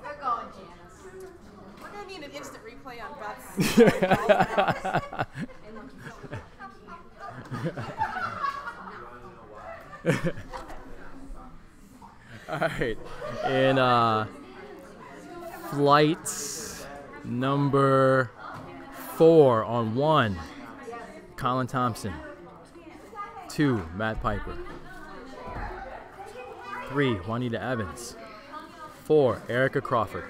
Speaker 11: Good going, Janice. We're gonna need an instant replay on Beth's.
Speaker 1: All right, and flight number 4 on 1, Colin Thompson. 2, Matt Piper. 3, Juanita Evans. 4, Erica Crawford.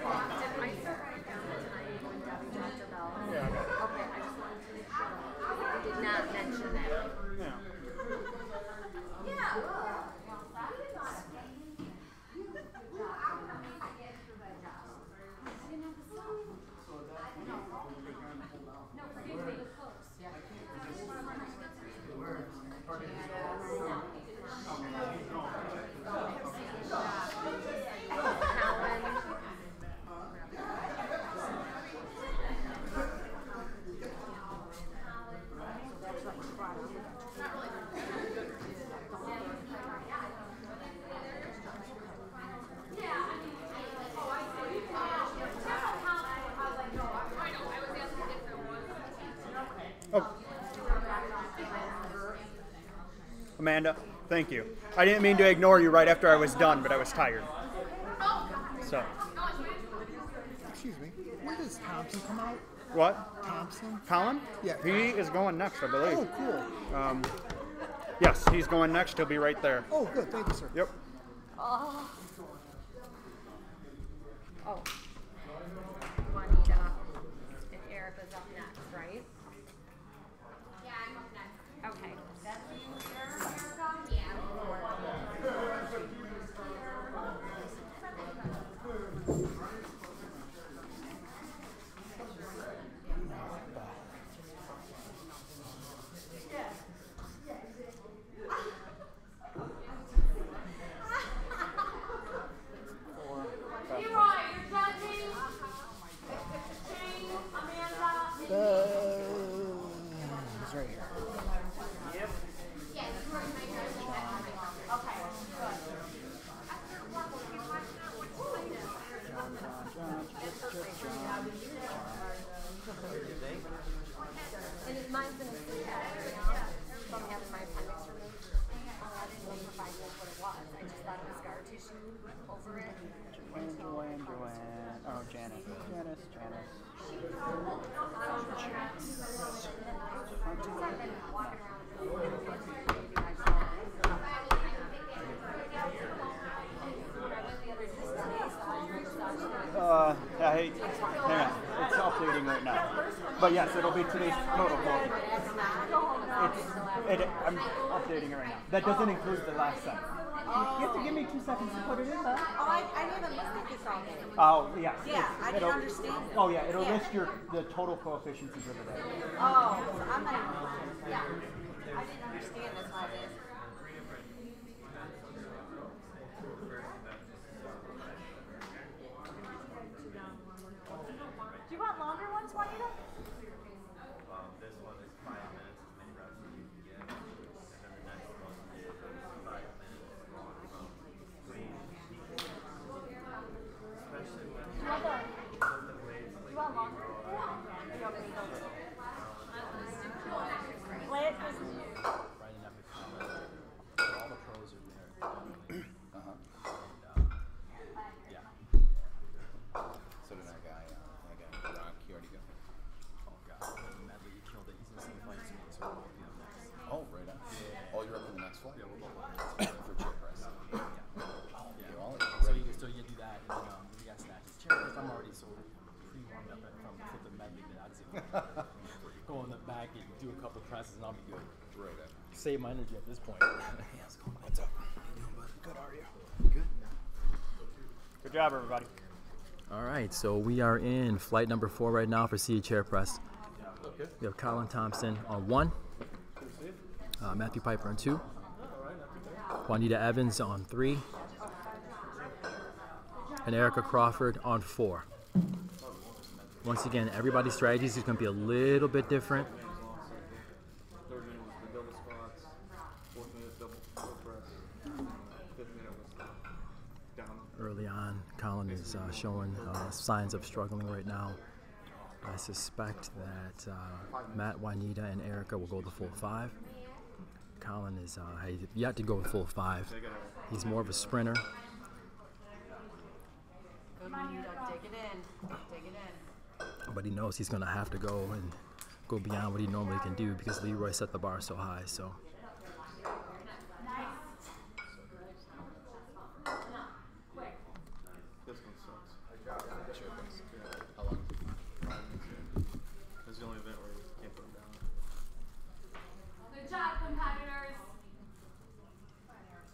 Speaker 4: Amanda, thank you. I didn't mean to ignore you right after I was done, but I was tired. So.
Speaker 13: Excuse me. When does Thompson come out?
Speaker 4: What?
Speaker 13: Thompson?
Speaker 4: Colin?
Speaker 13: Yeah.
Speaker 4: He is going next, I believe.
Speaker 13: Oh, cool.
Speaker 4: Yes, he's going next. He'll be right there.
Speaker 13: Oh, good. Thank you, sir.
Speaker 4: Yep.
Speaker 11: Oh. Juanita. If Erica's up next, right?
Speaker 6: Yeah, I'm up next.
Speaker 11: Okay.
Speaker 6: That's you, Erica? Yeah. You're right, you're done.
Speaker 4: right here. Yep.
Speaker 10: And mine's been asleep right now. So I'm having my appendix removed. I didn't know for 5 minutes what it was. I just thought it was scar tissue over it.
Speaker 4: Joanne. Oh, Janice. Hang on. It's updating right now. But yes, it'll be today's total quote. I'm updating it right now. That doesn't include the last set. You have to give me 2 seconds to put it in there.
Speaker 7: Oh, I didn't look at this all day.
Speaker 4: Oh, yeah.
Speaker 7: Yeah, I didn't understand it.
Speaker 4: Oh, yeah, it'll list the total coefficients of the day.
Speaker 7: Oh, so I'm not even, yeah. I didn't understand this all day.
Speaker 6: Do you want longer ones, Juanita?
Speaker 5: This one is 5 minutes, as many reps as you can get. And then the next one is 5 minutes long from 3 especially when
Speaker 6: Do you want longer? Or you want me to go? Play it because
Speaker 1: Right in that McConnell. All the pros are there. Yeah.
Speaker 14: So did that guy, Rock, he already go.
Speaker 1: Oh God, Medley, you killed it. He's in the same fight as me, so we'll be up next.
Speaker 14: Oh, right on. Oh, you're up in the next flight?
Speaker 1: Yeah, we're both up next.
Speaker 14: For chair press.
Speaker 1: Yeah.
Speaker 14: Oh,
Speaker 1: Yeah.
Speaker 14: you're all
Speaker 1: So you do that, and then we got snatches. Chair press, I'm already so pre-warmed up from the medley that I just go in the back and do a couple presses, and I'll be good.
Speaker 14: Right.
Speaker 1: Save my energy at this point.
Speaker 14: What's up? How you doing, bud? Good, how are you? Good.
Speaker 4: Good job, everybody.
Speaker 1: All right, so we are in flight number 4 right now for seated chair press. We have Colin Thompson on 1, Matthew Piper on 2, Juanita Evans on 3, and Erica Crawford on 4. Once again, everybody's strategies is going to be a little bit different.
Speaker 15: 3rd minute was the double squats, 4th minute double press, 5th minute was down.
Speaker 1: Early on, Colin is showing signs of struggling right now. I suspect that Matt, Juanita, and Erica will go the full 5. Colin is yet to go the full 5. He's more of a sprinter.
Speaker 7: Good one, you dig it in. Dig it in.
Speaker 1: But he knows he's going to have to go and go beyond what he normally can do because Leroy set the bar so high. So.
Speaker 15: This one sucks.
Speaker 14: Chair press. How long?
Speaker 15: 5 minutes. It's the only event where you can't put them down.
Speaker 6: good job, competitors.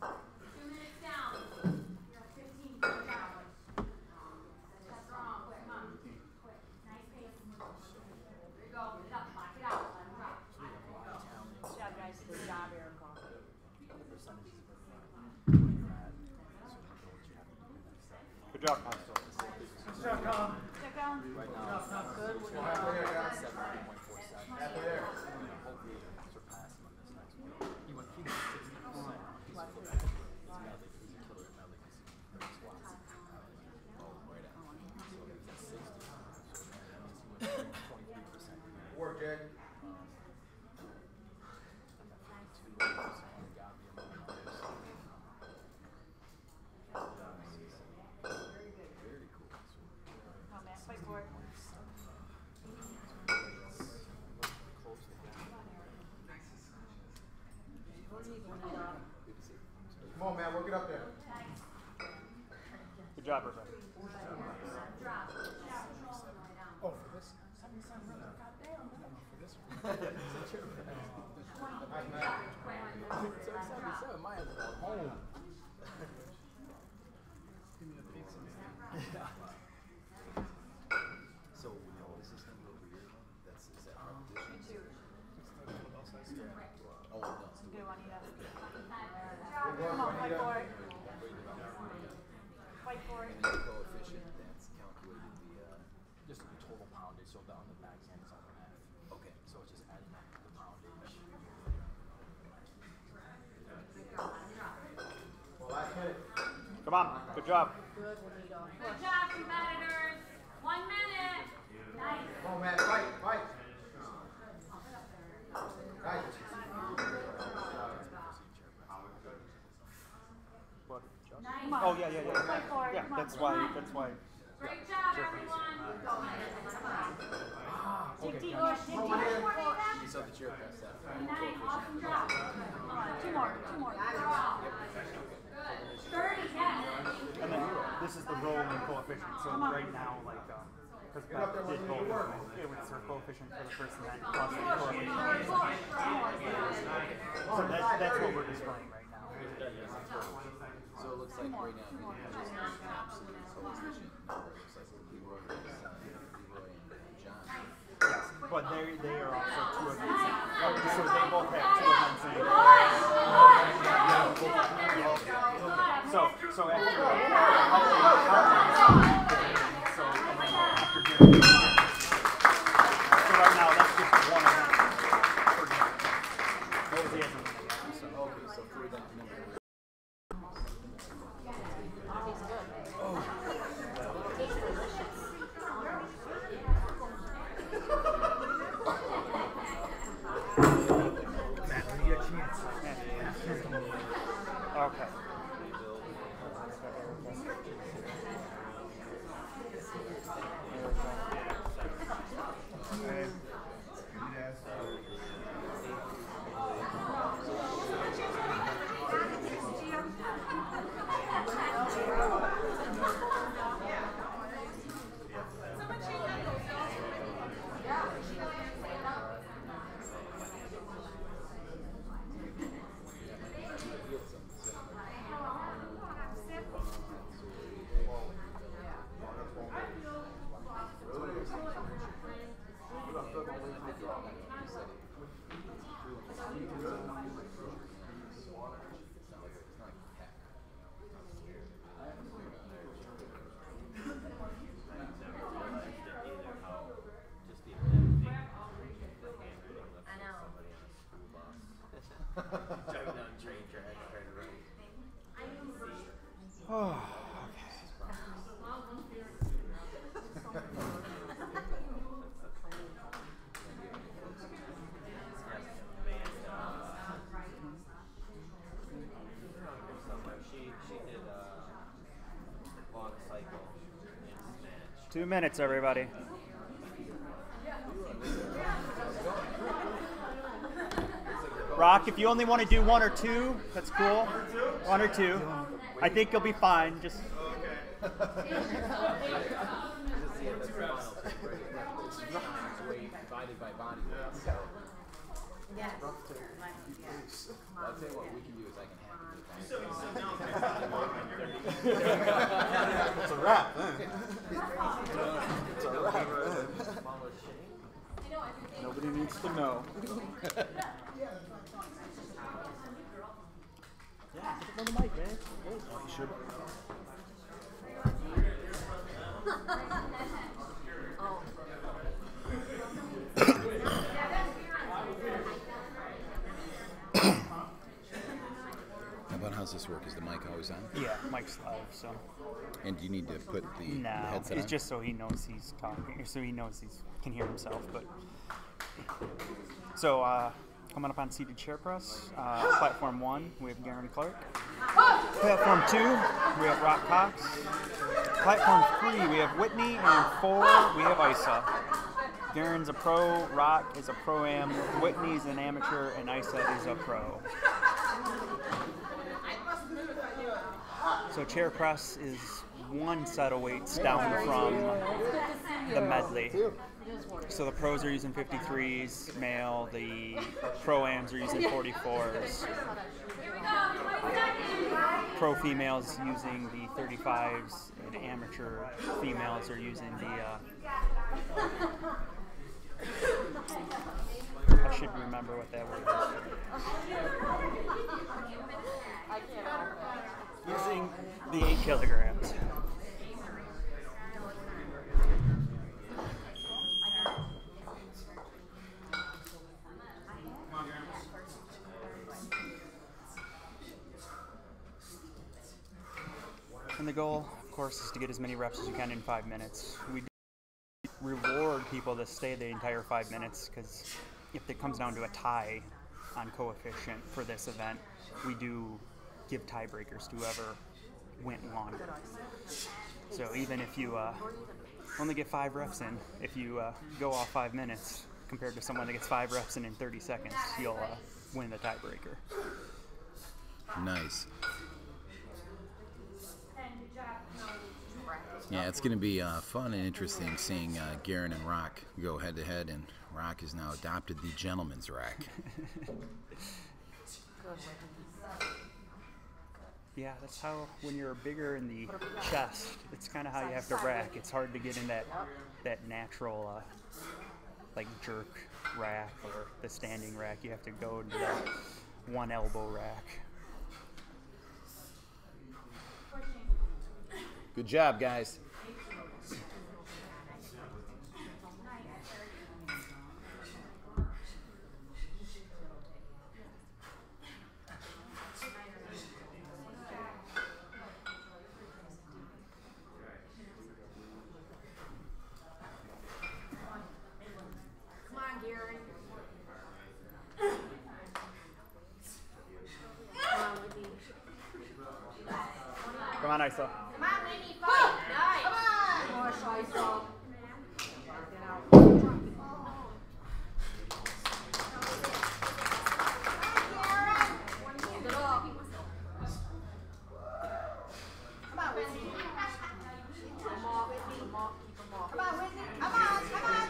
Speaker 6: 2 minutes down. You're at 15. Good job. That's wrong. Come on. Quick. Nice pace. There you go. Get it up. Lock it out. Let him drop.
Speaker 7: Good job, guys. Good job, Erica.
Speaker 4: Good job, Constable.
Speaker 15: Good job, Colin.
Speaker 6: Check down.
Speaker 1: Right now,
Speaker 7: Good.
Speaker 1: 7.47. Hopefully surpass him on this next one. He went 60%. He's medley. He's a killer at medley. He's squats. Oh, right at. So he's at 60. So that means he went 23%.
Speaker 14: Work, Jack.
Speaker 6: Come on, fight for it.
Speaker 14: Come on, man, work it up there.
Speaker 4: Good job, everybody.
Speaker 13: Oh, for this? For this?
Speaker 1: My hands are home.
Speaker 13: Give me a pizza.
Speaker 14: So, is this thing over here? Is that our position? Oh, it does.
Speaker 6: Good one, Anita. Come on, fight for it. Fight for it.
Speaker 14: And then the coefficient, that's calculated
Speaker 1: Just the total poundage, so on the backhand is on the half.
Speaker 14: Okay.
Speaker 1: So it's just adding up the poundage.
Speaker 4: Come on. Good job.
Speaker 2: Good job, competitors. 1 minute. Nice.
Speaker 13: Come on, Matt. Fight. Fight. Right.
Speaker 4: What?
Speaker 2: Nice.
Speaker 4: Oh yeah. Yeah, that's why.
Speaker 2: Great job, everyone.
Speaker 14: You saw the chair press that.
Speaker 2: Nice. Awesome job. Two more. Good. 30, yes.
Speaker 4: And then this is the rolling coefficient. So right now, like, because Beth did both, it was her coefficient for the first event plus the coefficient. So that's what we're displaying right now.
Speaker 14: So it looks like right now we have just an absolute coefficient number. It looks like Leroy and John.
Speaker 4: Yes, but they are also 2 events. So they both have 2 events in. So after right now that's just 1 event per game. He hasn't won it yet, so.
Speaker 14: Okay, so for that number.
Speaker 4: Matt, when you get a chance. Okay.
Speaker 5: She did long cycle in snatch.
Speaker 4: 2 minutes, everybody. Rock, if you only want to do 1 or 2, that's cool. 1 or 2. I think you'll be fine. Just.
Speaker 14: Divided by body weight. So.
Speaker 7: Yes.
Speaker 14: Well, I'll tell you what we can do is I can hack it.
Speaker 12: It's a wrap, then. It's a wrap, then. Nobody needs to know.
Speaker 4: Yeah, get on the mic, man.
Speaker 12: Oh, you should.
Speaker 14: How's this work? Is the mic always on?
Speaker 4: Yeah, mic's live, so.
Speaker 14: And do you need to put the headset
Speaker 4: it's
Speaker 14: on?
Speaker 4: just so he knows he's talking, so he knows he can hear himself. But so coming up on seated chair press, platform 1 we have Garen Clark. Platform 2 we have Rock Cox. Platform 3 we have Whitney, and 4 we have Isa. Garen's a pro, Rock is a pro-am, Whitney's an amateur, and Isa is a pro. So chair press is 1 set of weights down from the medley. So the pros are using 53s, male, the pro-ams are using 44s. Pro females using the 35s, and amateur females are using the I should remember what that word is. Using the 8 kilograms. And the goal, of course, is to get as many reps as you can in 5 minutes. We do reward people to stay the entire 5 minutes, because if it comes down to a tie on coefficient for this event, we do give tiebreakers to whoever went longer. So even if you only get 5 reps in, if you go off 5 minutes compared to someone that gets 5 reps in 30 seconds, you'll win the tiebreaker.
Speaker 16: Nice. Yeah, it's going to be fun and interesting seeing Garen and Rock go head-to-head, and Rock has now adopted the gentleman's rack.
Speaker 4: Yeah, that's how, when you're bigger in the chest, it's kind of how you have to rack. It's hard to get in that natural, like, jerk rack or the standing rack. You have to go to that one elbow rack.
Speaker 16: Good job, guys.
Speaker 7: Come on, Gary.
Speaker 4: Come on, Isa.
Speaker 7: Come on, Whitney, fight. Nice. Come on. Push, Isa. Hold it up. Come on, Whitney. Keep them up, keep them up, keep them up. Come on, Whitney. Come on, come on.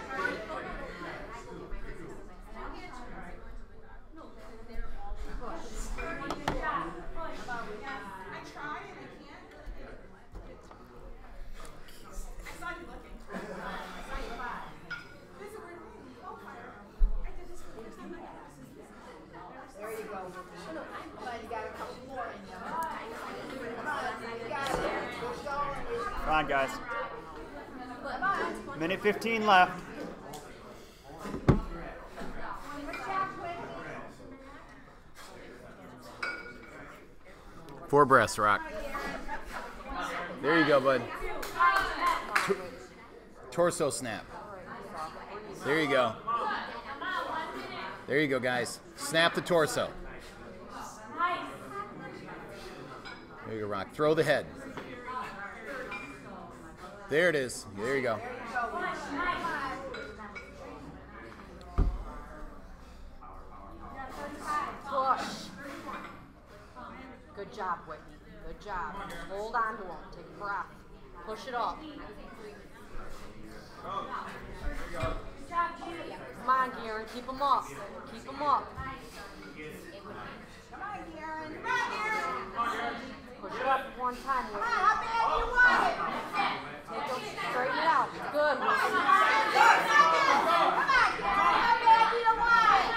Speaker 7: There you go. Come on, you got a couple more in you. Come on, you got it. Keep going.
Speaker 4: Come on, guys.
Speaker 7: Come on.
Speaker 4: Minute 15 left.
Speaker 7: Good job, Whitney.
Speaker 16: 4 breaths, Rock. There you go, bud. Torso snap. There you go. There you go, guys. Snap the torso. There you go, Rock. Throw the head. There it is. There you go.
Speaker 7: Push. Good job, Whitney. Good job. Hold on to him. Take a breath. Push it up. Come on, Garen. Keep him up. Keep him up. Come on, Garen. Come on, Garen. Push it up one time. Come on, how bad do you want it? Take him, straighten it out. Good. Come on, Garen. How bad do you want it?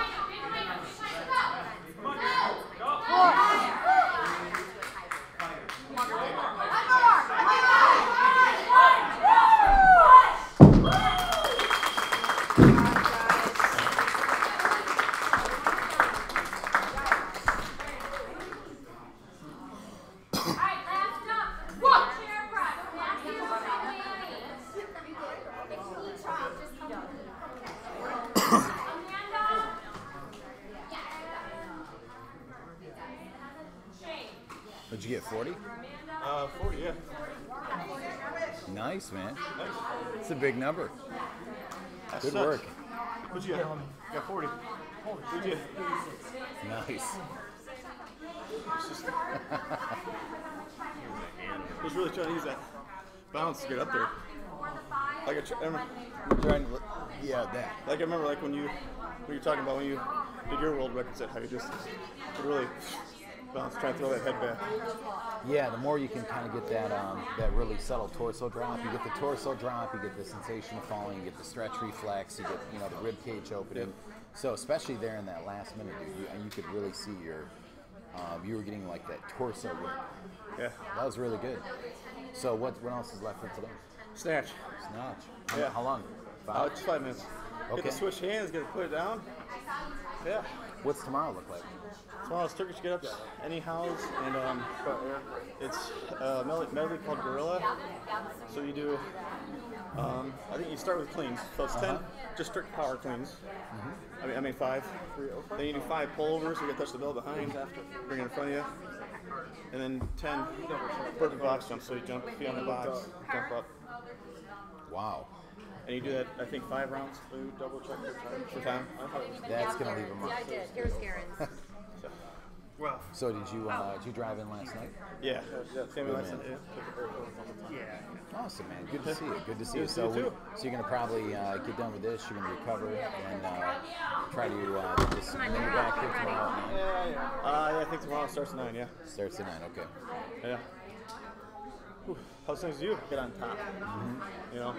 Speaker 16: What'd you get, 40?
Speaker 15: 40, yeah.
Speaker 16: Nice, man. It's a big number. Good
Speaker 15: sucks.
Speaker 16: work.
Speaker 15: What'd you get? Got 40. What'd you get?
Speaker 16: Nice.
Speaker 15: I was really trying to use that bounce to get up there. Like I remember,
Speaker 16: Trying to, yeah, that.
Speaker 15: like I remember, like when you were talking about when you did your world record set, how you just would really bounce, try to throw that head back.
Speaker 16: Yeah, the more you can kind of get that that really subtle torso drop, you get the torso drop, you get the sensation of falling, you get the stretch reflex, you get the rib cage opening. So especially there in that last minute, dude, you could really see your you were getting like that torso whip.
Speaker 15: Yeah,
Speaker 16: that was really good. So what else is left for today?
Speaker 15: Snatch.
Speaker 16: Snatch. How long? 5?
Speaker 15: Just 5 minutes.
Speaker 16: Okay.
Speaker 15: Get to switch hands, get to put it down.
Speaker 4: Yeah.
Speaker 16: What's tomorrow look like?
Speaker 4: Tomorrow's Turkish get-ups, anyhows, and it's a medley called Gorilla. So you do, I think you start with cleans. So it's 10 just strict power cleans. I mean 5. Then you do 5 pullovers. You got to touch the bell behind, bring it in front of you. And then 10 perfect box jumps. So you jump, feet on the box, jump up.
Speaker 16: Wow.
Speaker 4: And you do that, I think, 5 rounds. So you double check for time.
Speaker 16: That's gonna leave a mark.
Speaker 10: Yeah, I did. Here's Garen's.
Speaker 4: Wow.
Speaker 16: So did you drive in last night?
Speaker 4: Yeah, same last night. Yeah.
Speaker 16: Awesome, man. Good to see you. Good to see you. So you're gonna probably get done with this. You're gonna recover and try to just and then you're back here tomorrow. At 9.
Speaker 4: Yeah, I think tomorrow starts at 9. Yeah.
Speaker 16: Starts at 9. Okay.
Speaker 4: Yeah. Whew. How's things with you? Get on top. You know.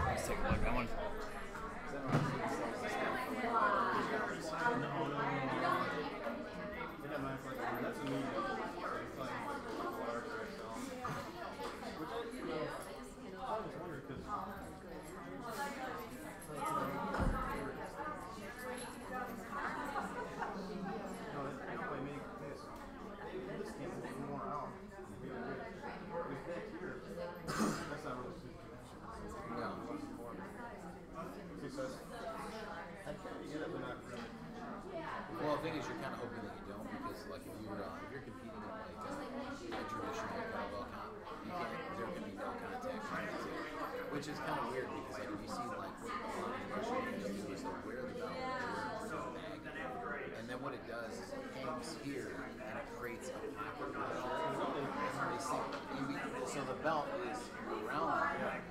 Speaker 1: Let's take a look. That one.
Speaker 16: Well, the thing is, you're kind of hoping that you don't, because like if you're competing in like a traditional kettlebell comp, there can be no contact between the two, which is kind of weird because like if you see like what a lot of Russian do is they'll wear the belt in the bag, and then what it does is it hangs here and it creates a pocket. So the belt is around the bag.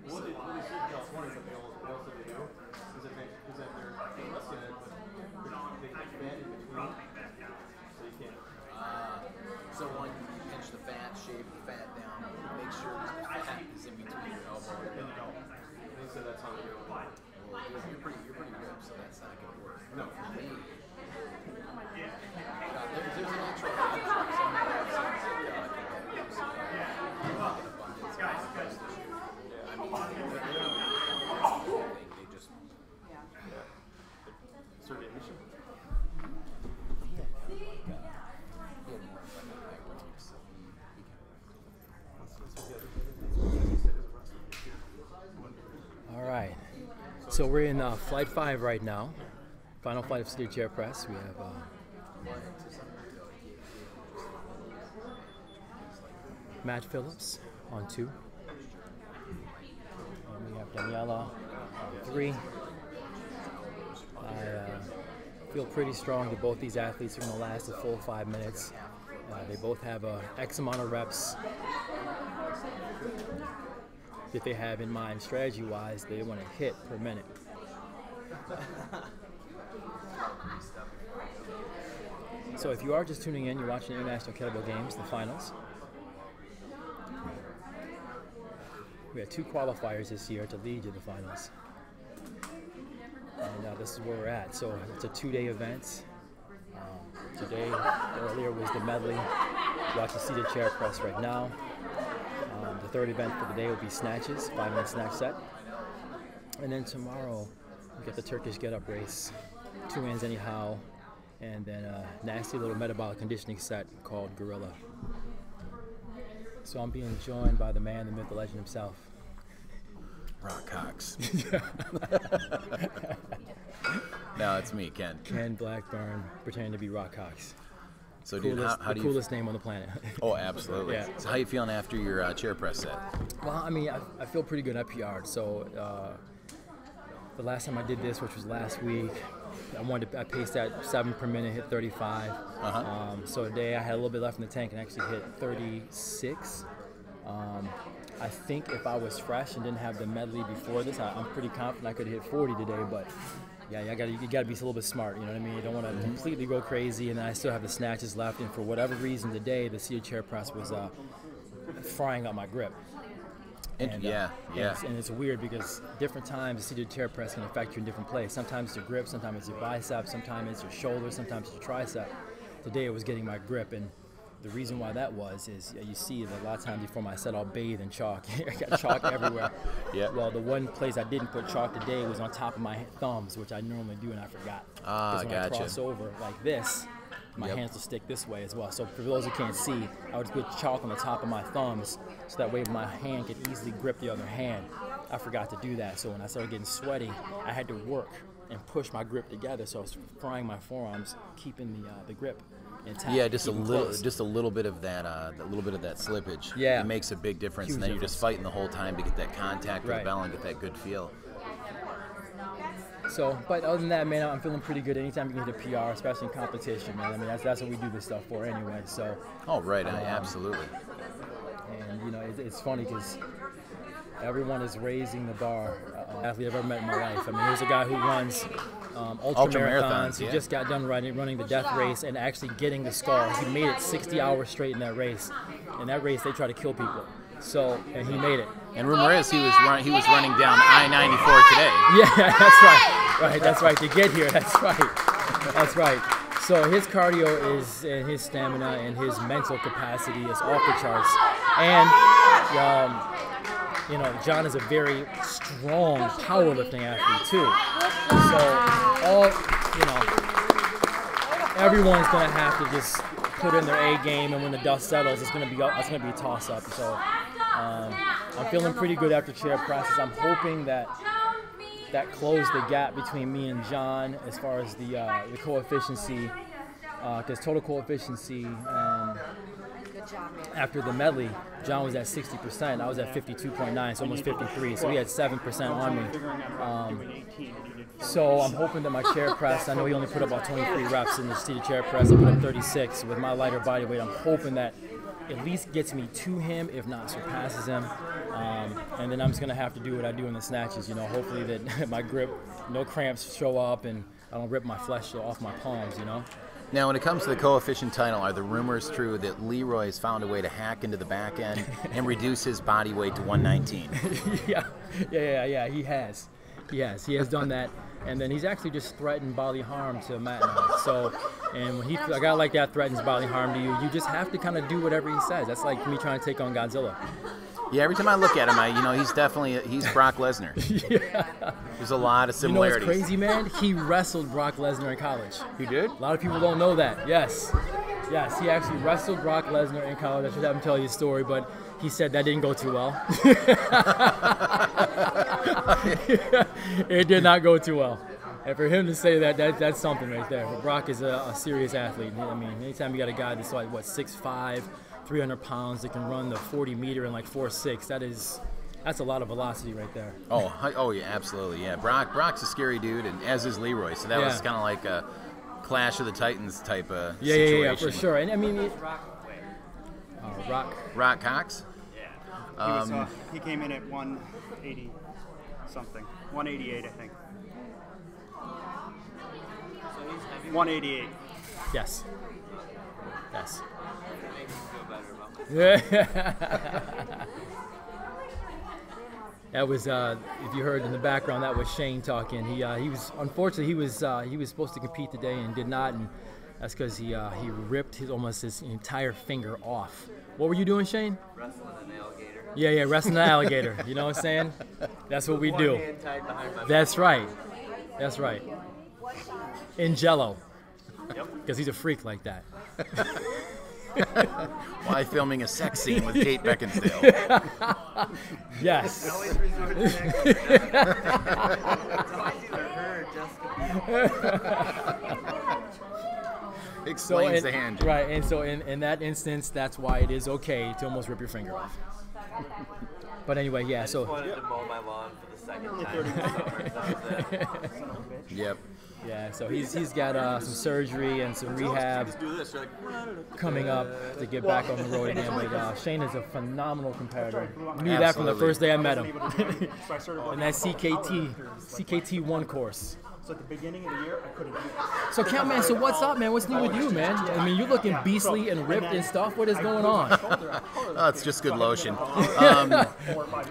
Speaker 15: What they say belts, one is that they also do is that they're less in it, but they fat in between, so you can't.
Speaker 16: So when you pinch the fat, shave the fat down, make sure the fat is in between your elbow and your elbow.
Speaker 15: They said that's how they do it.
Speaker 16: Well, you're pretty ripped, so that's not going to work.
Speaker 15: No.
Speaker 16: For me, there's an actual abundance of I mean, they just
Speaker 15: Survey mission.
Speaker 1: All right. So we're in flight 5 right now. Final flight of seated chair press. We have Matt Phillips on 2. And we have Daniela on 3. I feel pretty strong that both these athletes are going to last a full 5 minutes. They both have X amount of reps that they have in mind strategy-wise they want to hit per minute. So if you are just tuning in, you're watching International Kettlebell Games, the finals. We had 2 qualifiers this year to lead to the finals. And this is where we're at. So it's a 2-day event. Today, earlier was the medley. Watching seated chair press right now. The 3rd event for the day will be snatches, 5-minute snatch set. And then tomorrow, we get the Turkish get-up race, 2 hands anyhow, and then a nasty little metabolic conditioning set called Gorilla. So I'm being joined by the man, the myth, the legend himself.
Speaker 16: Rock Cox. No, it's me, Ken.
Speaker 1: Ken Blackburn, pretending to be Rock Cox.
Speaker 16: So, dude, how do you...
Speaker 1: coolest name on the planet.
Speaker 16: Oh, absolutely.
Speaker 1: Yeah.
Speaker 16: So how you feeling after your chair press set?
Speaker 1: Well, I mean, I feel pretty good. I PR'd. So the last time I did this, which was last week, I paced at 7 per minute, hit 35. So today I had a little bit left in the tank and actually hit 36. I think if I was fresh and didn't have the medley before this, I'm pretty confident I could hit 40 today. But yeah, you gotta be a little bit smart. You know what I mean? You don't want to completely go crazy. And then I still have the snatches left. And for whatever reason today, the seated chair press was frying up my grip. And, and it's weird because different times the seated chair press can affect you in different places. Sometimes it's your grip, sometimes it's your bicep, sometimes it's your shoulder, sometimes it's your tricep. Today it was getting my grip, and the reason why that was is you see that a lot of times before my set I'll bathe in chalk. I got chalk everywhere.
Speaker 16: Yeah.
Speaker 1: Well, the one place I didn't put chalk today was on top of my thumbs, which I normally do, and I forgot.
Speaker 16: Ah,
Speaker 1: when
Speaker 16: gotcha.
Speaker 1: I cross over like this, my hands will stick this way as well. So for those who can't see, I would put chalk on the top of my thumbs so that way my hand could easily grip the other hand. I forgot to do that, so when I started getting sweaty, I had to work and push my grip together, so I was frying my forearms, keeping the grip intact.
Speaker 16: Yeah, just a little bit of that, slippage.
Speaker 1: Yeah,
Speaker 16: it makes a big difference,
Speaker 1: huge
Speaker 16: and then you're
Speaker 1: difference.
Speaker 16: just fighting the whole time to get that contact with
Speaker 1: Right.
Speaker 16: the bell and get that good feel.
Speaker 1: So, but other than that, man, I'm feeling pretty good. Anytime you can hit a PR, especially in competition, man. I mean, that's what we do this stuff for anyway. So.
Speaker 16: Oh, right, absolutely.
Speaker 1: And you know, it's funny because everyone is raising the bar. Athlete I've ever met in my life. I mean, here's a guy who runs ultra marathons. He just got done running the death race and actually getting the scars. He made it 60 hours straight in that race. In that race, they try to kill people. So, and he made it.
Speaker 16: And rumor is he was running down I-94 today.
Speaker 1: Yeah, that's right. Right, that's right. To get here, that's right. That's right. So his cardio is, and his stamina and his mental capacity is off the charts. And you know, John is a very strong powerlifting athlete too. So everyone's gonna have to just put in their A game, and when the dust settles, it's gonna be a toss up. So I'm feeling pretty good after chair presses. I'm hoping that closed the gap between me and John as far as the coefficiency, because total coefficiency. After the medley, John was at 60%. I was at 52.9, so almost 53. So he had 7% on me. So I'm hoping that my chair press, I know he only put up about 23 reps in the seated chair press. I put up 36 with my lighter body weight. I'm hoping that at least gets me to him, if not surpasses him. And then I'm just going to have to do what I do in the snatches. You know, hopefully that my grip, no cramps show up, and I don't rip my flesh off my palms, you know.
Speaker 16: Now, when it comes to the coefficient title, are the rumors true that Leroy has found a way to hack into the back end and reduce his body weight to 119?
Speaker 1: Yeah, he has. He has done that. And then he's actually just threatened bodily harm to Matt and I. So, and when a guy like that threatens bodily harm to you, you just have to kind of do whatever he says. That's like me trying to take on Godzilla.
Speaker 16: Yeah, every time I look at him, he's Brock Lesnar.
Speaker 1: Yeah.
Speaker 16: There's a lot of similarities.
Speaker 1: You know what's crazy, man? He wrestled Brock Lesnar in college.
Speaker 16: He did?
Speaker 1: A lot of people don't know that. Yes, he actually wrestled Brock Lesnar in college. I should have him tell you a story, but he said that didn't go too well. It did not go too well. And for him to say that's something right there. But Brock is a serious athlete. I mean, anytime you got a guy that's like, 6'5", 300 pounds that can run the 40 meter in like 4.6, that's a lot of velocity right there.
Speaker 16: Oh yeah, absolutely. Yeah, Brock's a scary dude, and as is Leroy. So that was kind of like a Clash of the Titans type of situation.
Speaker 1: Yeah, for sure. And I mean,
Speaker 16: Rock Cox.
Speaker 4: Yeah. He came in at 180 something, 188 I think. 188.
Speaker 1: Yes. That was, if you heard in the background, that was Shane talking. He was unfortunately he was supposed to compete today and did not, and that's because he ripped almost his entire finger off. What were you doing, Shane?
Speaker 5: Wrestling an alligator.
Speaker 1: Yeah, wrestling an alligator. You know what I'm saying? That's what we do.
Speaker 5: One hand tied behind my
Speaker 1: That's right. In Jello.
Speaker 5: Yep.
Speaker 1: Because he's a freak like that.
Speaker 16: Why filming a sex scene with Kate Beckinsale?
Speaker 1: Yes.
Speaker 5: It always resort to sex. It's always either her or Jessica.
Speaker 16: Explains the hand.
Speaker 1: Right, and so in that instance, that's why it is okay to almost rip your finger off. But anyway, yeah.
Speaker 5: I just wanted to mow my lawn for the second time this summer. That was it.
Speaker 16: Yep.
Speaker 1: Yeah, so he's got some surgery and some rehab coming up to get back on the road again. But Shane is a phenomenal competitor. I knew that from the first day I met him. And that CKT1 course.
Speaker 4: So at the beginning of the year, I couldn't do it.
Speaker 1: So, Count Man, so what's up, man? What's new with you, man? I mean, you're looking beastly and ripped and stuff. What is going on?
Speaker 16: Oh, it's just good lotion.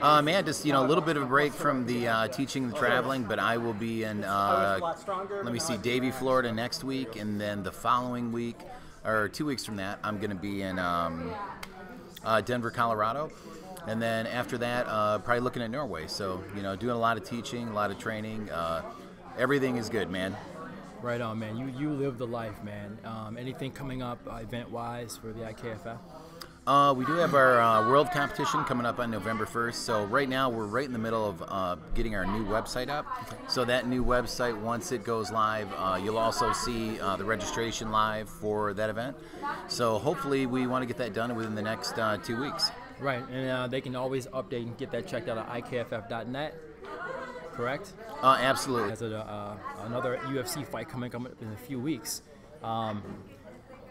Speaker 16: Man, just a little bit of a break from the teaching and the traveling, but I will be in, let me see, Davie, Florida next week, and then the following week or 2 weeks from that, I'm going to be in Denver, Colorado. And then after that, probably looking at Norway. So, you know, doing a lot of teaching, a lot of training. Everything is good, man.
Speaker 1: Right on, man. You live the life, man. Anything coming up event-wise for the IKFF?
Speaker 16: We do have our world competition coming up on November 1st. So right now we're right in the middle of getting our new website up. So that new website, once it goes live, you'll also see the registration live for that event. So hopefully we want to get that done within the next 2 weeks.
Speaker 1: Right, and they can always update and get that checked out at ikff.net. Correct?
Speaker 16: Absolutely.
Speaker 1: There's another UFC fight coming up in a few weeks.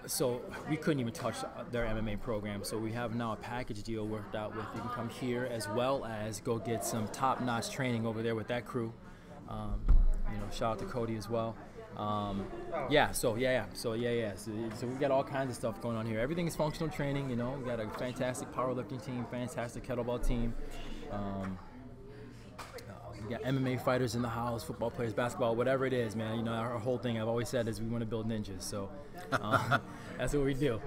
Speaker 1: So we couldn't even touch their MMA program. So we have now a package deal worked out with. You can come here as well as go get some top-notch training over there with that crew. You know, shout out to Cody as well. So we got all kinds of stuff going on here. Everything is functional training. You know, we got a fantastic powerlifting team, fantastic kettlebell team. We got MMA fighters in the house, football players, basketball, whatever it is, man. You know, our whole thing I've always said is we want to build ninjas. So that's what we do.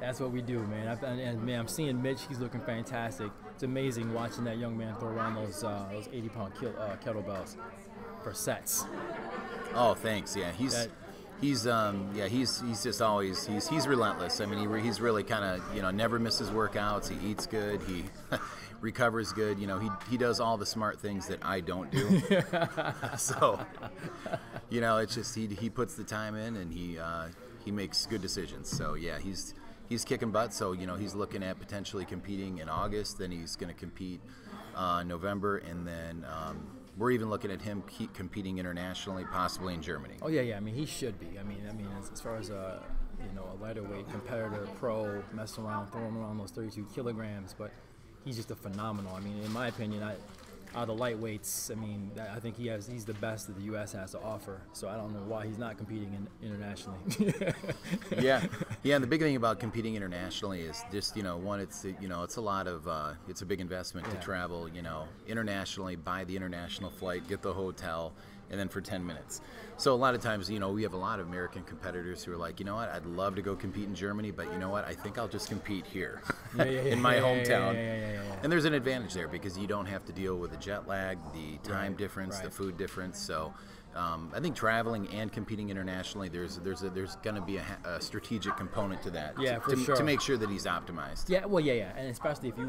Speaker 1: That's what we do, man. And man, I'm seeing Mitch. He's looking fantastic. It's amazing watching that young man throw around those 80-pound kettlebells for sets.
Speaker 16: Oh, thanks. Yeah, he's just always he's relentless. I mean, he's really kind of, you know, never misses workouts. He eats good. He recovers good. You know, he does all the smart things that I don't do. So, you know, it's just he puts the time in and he makes good decisions. So yeah, he's kicking butt. So, you know, he's looking at potentially competing in August. Then he's going to compete November, and then we're even looking at him competing internationally, possibly in Germany.
Speaker 1: Oh yeah. I mean, he should be. I mean, as far as a lighter weight competitor, pro, messing around, throwing around those 32 kilograms, but he's just a phenomenal. I mean, in my opinion, out of the lightweights, I mean, I think he's the best that the U.S. has to offer. So I don't know why he's not competing internationally.
Speaker 16: Yeah. And the big thing about competing internationally is just, you know, one, it's a lot of it's a big investment to travel, you know, internationally, buy the international flight, get the hotel, and then for 10 minutes. So a lot of times, you know, we have a lot of American competitors who are like, you know what, I'd love to go compete in Germany, but you know what, I think I'll just compete here in my hometown. And there's an advantage there because you don't have to deal with the jet lag, the time difference, the food difference. So I think traveling and competing internationally, there's going to be a strategic component to that.
Speaker 1: Yeah, for sure.
Speaker 16: To make sure that he's optimized.
Speaker 1: Yeah, well, and especially if you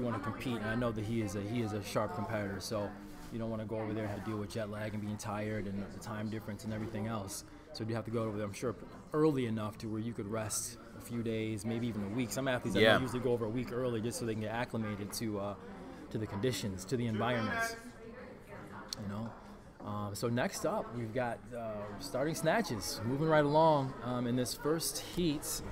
Speaker 1: want to compete. And I know that he is a sharp competitor, so you don't want to go over there and have to deal with jet lag and being tired and the time difference and everything else. So you have to go over there, I'm sure, early enough to where you could rest a few days, maybe even a week. Some athletes I know usually go over a week early just so they can get acclimated to the conditions, to the environments. You know. So next up, we've got starting snatches, moving right along in this first heat.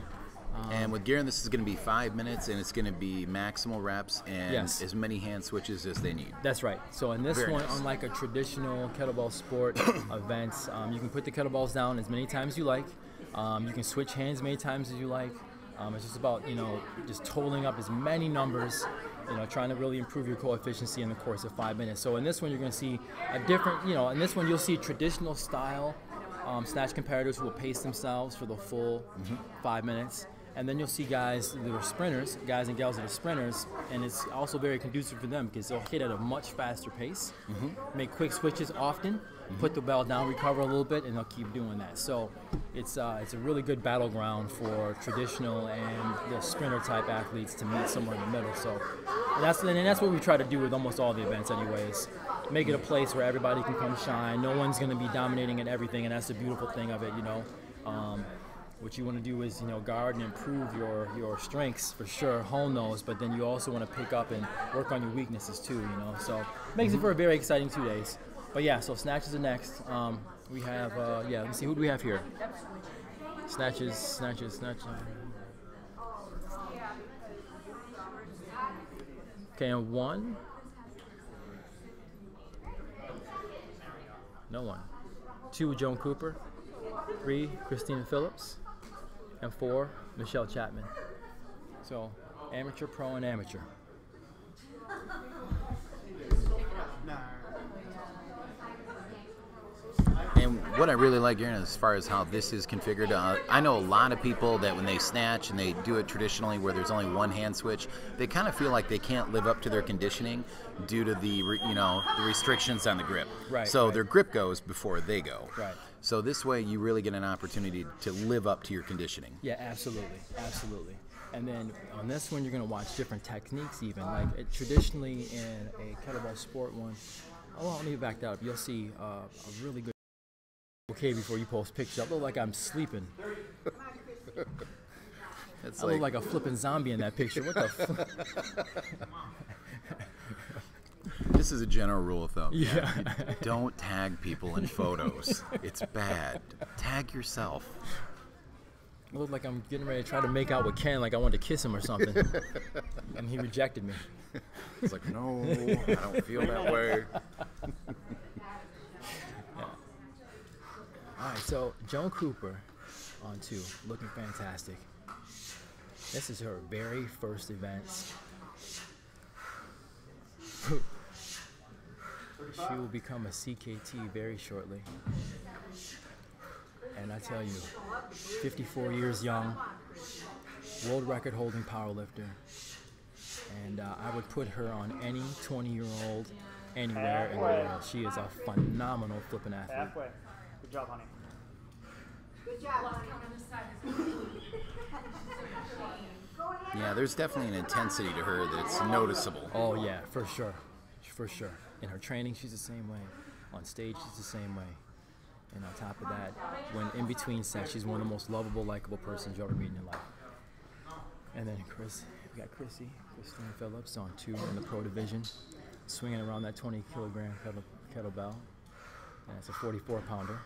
Speaker 16: And with Garen, this is going to be 5 minutes, and it's going to be maximal reps and as many hand switches as they need.
Speaker 1: That's right. So in this one, unlike a traditional kettlebell sport event, you can put the kettlebells down as many times as you like. You can switch hands as many times as you like. It's just about, you know, just totaling up as many numbers, you know, trying to really improve your core-efficiency in the course of 5 minutes. So in this one, you're going to see a different, you know, in this one, you'll see traditional style snatch comparators who will pace themselves for the full 5 minutes. And then you'll see guys that are sprinters, guys and gals that are sprinters, and it's also very conducive for them because they'll hit at a much faster pace, make quick switches often, put the bell down, recover a little bit, and they'll keep doing that. So it's a really good battleground for traditional and the sprinter type athletes to meet somewhere in the middle. So that's what we try to do with almost all the events anyways. Make it a place where everybody can come shine. No one's going to be dominating at everything, and that's the beautiful thing of it, you know. What you want to do is, you know, guard and improve your strengths for sure, hone those, but then you also want to pick up and work on your weaknesses too, you know. So makes it for a very exciting 2 days. But yeah, so snatches are next. We have, let me see, who do we have here? Snatches. Okay, and 1. No one. 2, Joan Cooper. 3, Christina Phillips. And 4, Michelle Chapman. So, amateur, pro, and amateur.
Speaker 16: And what I really like, Aaron, as far as how this is configured, I know a lot of people that when they snatch and they do it traditionally where there's only one hand switch, they kind of feel like they can't live up to their conditioning due to the the restrictions on the grip.
Speaker 3: Right.
Speaker 16: So
Speaker 3: right.
Speaker 16: their grip goes before they go.
Speaker 3: Right.
Speaker 16: So this way you really get an opportunity to live up to your conditioning.
Speaker 3: Yeah, absolutely, absolutely. And then on this one, you're going to watch different techniques even. Like traditionally in a kettlebell sport one, oh, let me back that up. You'll see a really good. Okay, before you post pictures, I look like I'm sleeping. I look like a flipping zombie in that picture. What the?
Speaker 16: This is a general rule of thumb.
Speaker 3: Yeah.
Speaker 16: Don't tag people in photos. It's bad. Tag yourself.
Speaker 3: I look like I'm getting ready to try to make out with Ken, like I wanted to kiss him or something, and he rejected me.
Speaker 16: It's like, no, I don't feel that way.
Speaker 3: Yeah. All right, so Joan Cooper on 2, looking fantastic. This is her very first event. She will become a CKT very shortly. And I tell you, 54 years young, world record holding powerlifter. And I would put her on any 20-year-old anywhere in the world. She is a phenomenal flipping athlete.
Speaker 4: Halfway. Good job, honey.
Speaker 6: Good job, honey.
Speaker 16: Yeah, there's definitely an intensity to her that's noticeable.
Speaker 3: Oh yeah, for sure, for sure. In her training, she's the same way. On stage, she's the same way. And on top of that, when in between sets, she's one of the most lovable, likable persons you'll ever meet in your life. And then we got Christine Phillips on 2 in the pro division, swinging around that 20-kilogram kettlebell. And it's a 44-pounder.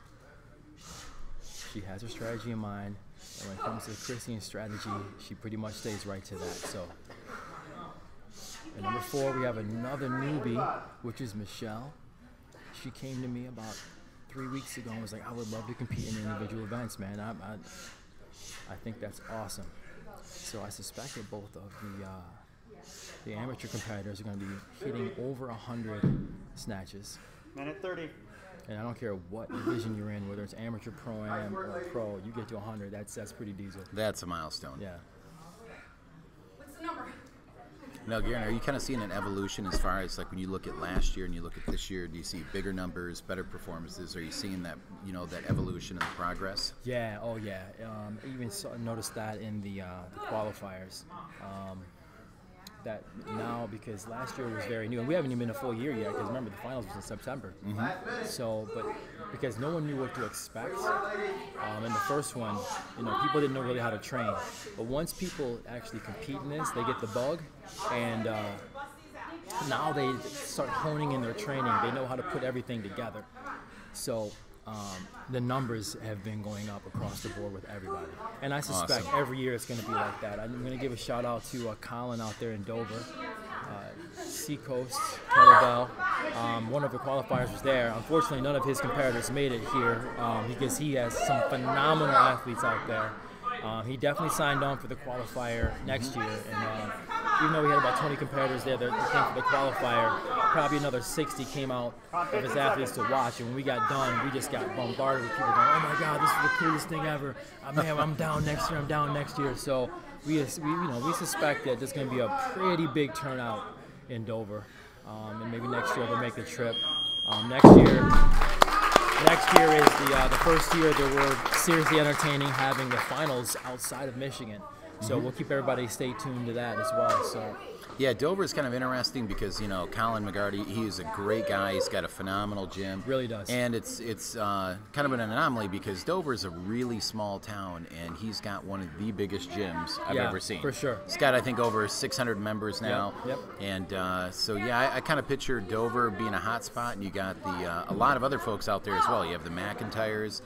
Speaker 3: She has her strategy in mind, and when it comes to Christine's strategy, she pretty much stays right to that. So, at number 4, we have another newbie, which is Michelle. She came to me about 3 weeks ago and was like, I would love to compete in individual events, man. I think that's awesome. So I suspect that both of the amateur competitors are going to be hitting over 100 snatches.
Speaker 4: Minute 30.
Speaker 3: And I don't care what division you're in, whether it's amateur, pro-am, or pro, you get to 100, that's pretty diesel.
Speaker 16: That's a milestone.
Speaker 3: Yeah.
Speaker 9: What's the number?
Speaker 16: Now, Garen, are you kind of seeing an evolution as far as like when you look at last year and you look at this year? Do you see bigger numbers, better performances? Are you seeing that that evolution and progress?
Speaker 3: Yeah. Oh yeah. Even noticed that in the qualifiers. That now, because last year was very new, and we haven't even been a full year yet, because remember the finals was in September.
Speaker 16: Mm-hmm.
Speaker 3: So, but because no one knew what to expect in the first one, people didn't know really how to train. But once people actually compete in this, they get the bug, and now they start honing in their training. They know how to put everything together. So the numbers have been going up across the board with everybody. And I suspect every year it's going to be like that. I'm going to give a shout out to Colin out there in Dover, Seacoast, Kettlebell. One of the qualifiers was there. Unfortunately, none of his competitors made it here because he has some phenomenal athletes out there. He definitely signed on for the qualifier next year, and even though we had about 20 competitors there that came for the qualifier, probably another 60 came out of his athletes to watch. And when we got done, we just got bombarded with people going, "Oh my God, this is the coolest thing ever! Man, I'm down next year. I'm down next year." So we suspect that there's going to be a pretty big turnout in Dover, and maybe next year they'll make the trip. Next year is the first year that we're seriously entertaining having the finals outside of Michigan. So we'll keep everybody stay tuned to that as well. So.
Speaker 16: Yeah, Dover is kind of interesting because Colin McGarty, he is a great guy. He's got a phenomenal gym.
Speaker 3: Really does.
Speaker 16: And it's kind of an anomaly because Dover is a really small town, and he's got one of the biggest gyms I've ever seen.
Speaker 3: For sure.
Speaker 16: He's got, I think, over 600 members now.
Speaker 3: Yep.
Speaker 16: And so yeah, I kind of picture Dover being a hot spot, and you got a lot of other folks out there as well. You have the McIntyres.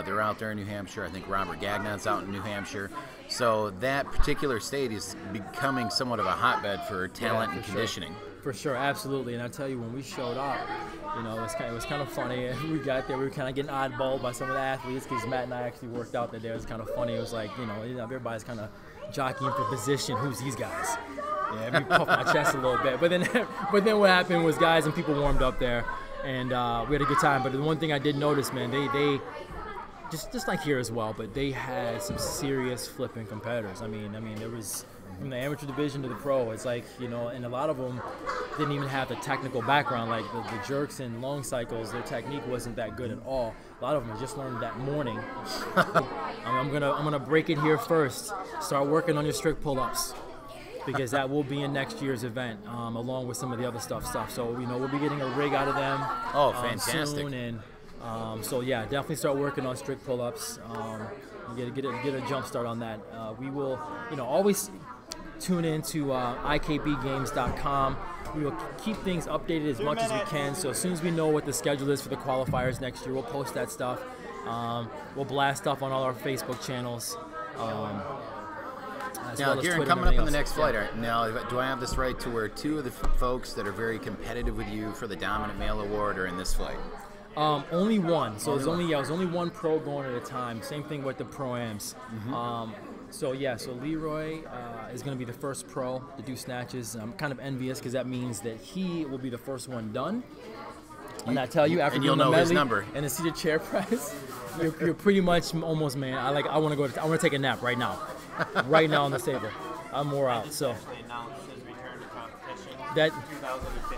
Speaker 16: They're out there in New Hampshire. I think Robert Gagnon's out in New Hampshire. So that particular state is becoming somewhat of a hotbed for talent and conditioning.
Speaker 3: For sure, absolutely. And I tell you, when we showed up, it was kind of funny. We got there, we were kind of getting oddballed by some of the athletes because Matt and I actually worked out that day. It was kind of funny. It was like, everybody's kind of jockeying for position. Who's these guys? Yeah, we puffed my chest a little bit. But then what happened was guys and people warmed up there.
Speaker 1: and we had a good time. But the one thing I did notice, man, they just like here as well, but they had some serious flipping competitors. I mean, there was from the amateur division to the pro. It's like, you know, and a lot of them didn't even have the technical background. Like the jerks and long cycles, their technique wasn't that good at all. A lot of them just learned that morning. I'm gonna break it here first. Start working on your strict pull-ups, because that will be in next year's event, along with some of the other stuff. So, you know, we'll be getting a rig out of them.
Speaker 16: Oh, fantastic!
Speaker 1: Soon, and so yeah, definitely start working on strict pull-ups. Get a jump start on that. We will, you know, always tune in to IKBGames.com. We will keep things updated as much as we can. So as soon as we know what the schedule is for the qualifiers next year, we'll post that stuff. We'll blast stuff on all our Facebook channels.
Speaker 16: Now, Garen, coming up on the next flight, now, do I have this right to where two of the folks that are very competitive with you for the Dominant Male Award are in this flight?
Speaker 1: Only one. So there's only one pro going at a time. Same thing with the pro-ams. So Leroy is going to be the first pro to do snatches. I'm kind of envious because that means that he will be the first one done. And I tell you, after
Speaker 16: and you'll know his number
Speaker 1: and the seated chair press, you're pretty much almost, man. I want to take a nap right now, right now on the table. I'm more out. So that,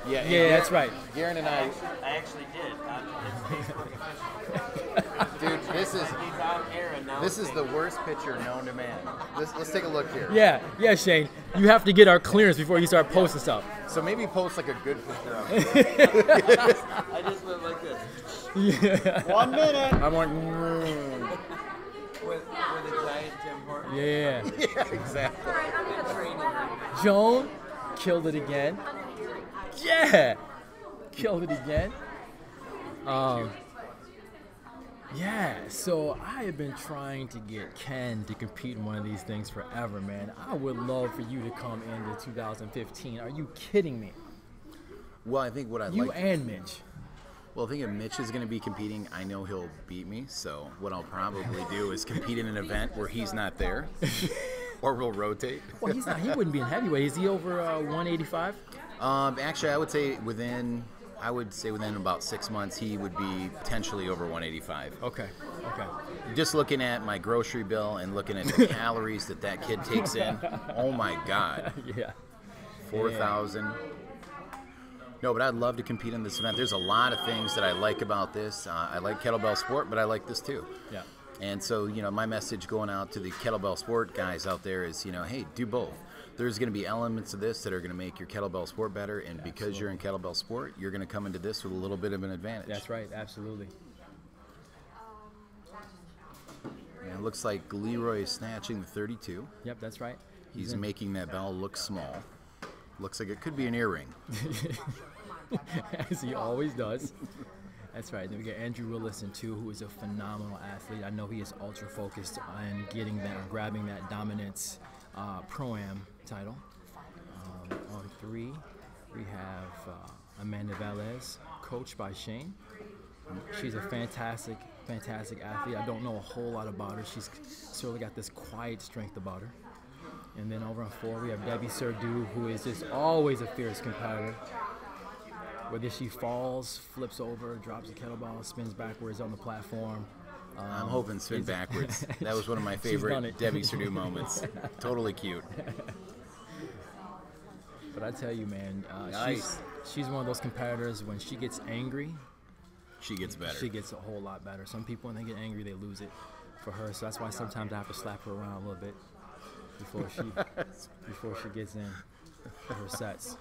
Speaker 1: yeah, that's right.
Speaker 16: Garen and I
Speaker 5: actually did.
Speaker 16: Dude, this is the worst picture known to man. Let's take a look here.
Speaker 1: Yeah, Shane. You have to get our clearance before you start posting stuff.
Speaker 16: So maybe post like a good picture of
Speaker 5: it. I just went like this.
Speaker 1: Yeah.
Speaker 5: 1 minute.
Speaker 16: I'm like,
Speaker 5: with a giant Tim Hortons.
Speaker 1: Yeah,
Speaker 16: exactly.
Speaker 1: Joan killed it again. Yeah, killed it again. Yeah, so I have been trying to get Ken to compete in one of these things forever, man. I would love for you to come into 2015. Are you kidding me?
Speaker 16: Well, I think what I'd
Speaker 1: you and Mitch.
Speaker 16: Well, I think if Mitch is going to be competing, I know he'll beat me. So what I'll probably do is compete in an event where he's not there, or we'll rotate.
Speaker 1: Well, he's not. He wouldn't be in heavyweight. Is he over 185?
Speaker 16: Actually, I would say within about 6 months, he would be potentially over 185.
Speaker 1: Okay.
Speaker 16: Just looking at my grocery bill and looking at the calories that kid takes in, oh my God.
Speaker 1: Yeah.
Speaker 16: 4,000. No, but I'd love to compete in this event. There's a lot of things that I like about this. I like kettlebell sport, but I like this too.
Speaker 1: Yeah.
Speaker 16: And so, you know, my message going out to the kettlebell sport guys out there is, you know, hey, do both. There's going to be elements of this that are going to make your kettlebell sport better, and because you're in kettlebell sport, you're going to come into this with a little bit of an advantage.
Speaker 1: That's right, absolutely.
Speaker 16: And it looks like Leroy is snatching the 32.
Speaker 1: Yep, that's right.
Speaker 16: He's making that bell look small. Looks like it could be an earring.
Speaker 1: As he always does. That's right. Then we got Andrew Willison too, who is a phenomenal athlete. I know he is ultra focused on grabbing that dominance Pro-Am title. On 3, we have Amanda Valles, coached by Shane. She's a fantastic athlete. I don't know a whole lot about her. She's certainly got this quiet strength about her. And then over on 4, we have Debbie Serdou, who is just always a fierce competitor. Whether she falls, flips over, drops a kettlebell, spins backwards on the platform.
Speaker 16: I'm hoping spin backwards. That was one of my favorite Debbie Serdou moments. Totally cute.
Speaker 1: But I tell you, man,
Speaker 16: nice.
Speaker 1: she's one of those competitors, when she gets angry,
Speaker 16: she gets better.
Speaker 1: She gets a whole lot better. Some people, when they get angry, they lose it. For her, so that's why sometimes I have to slap her around a little bit before she gets in for her sets.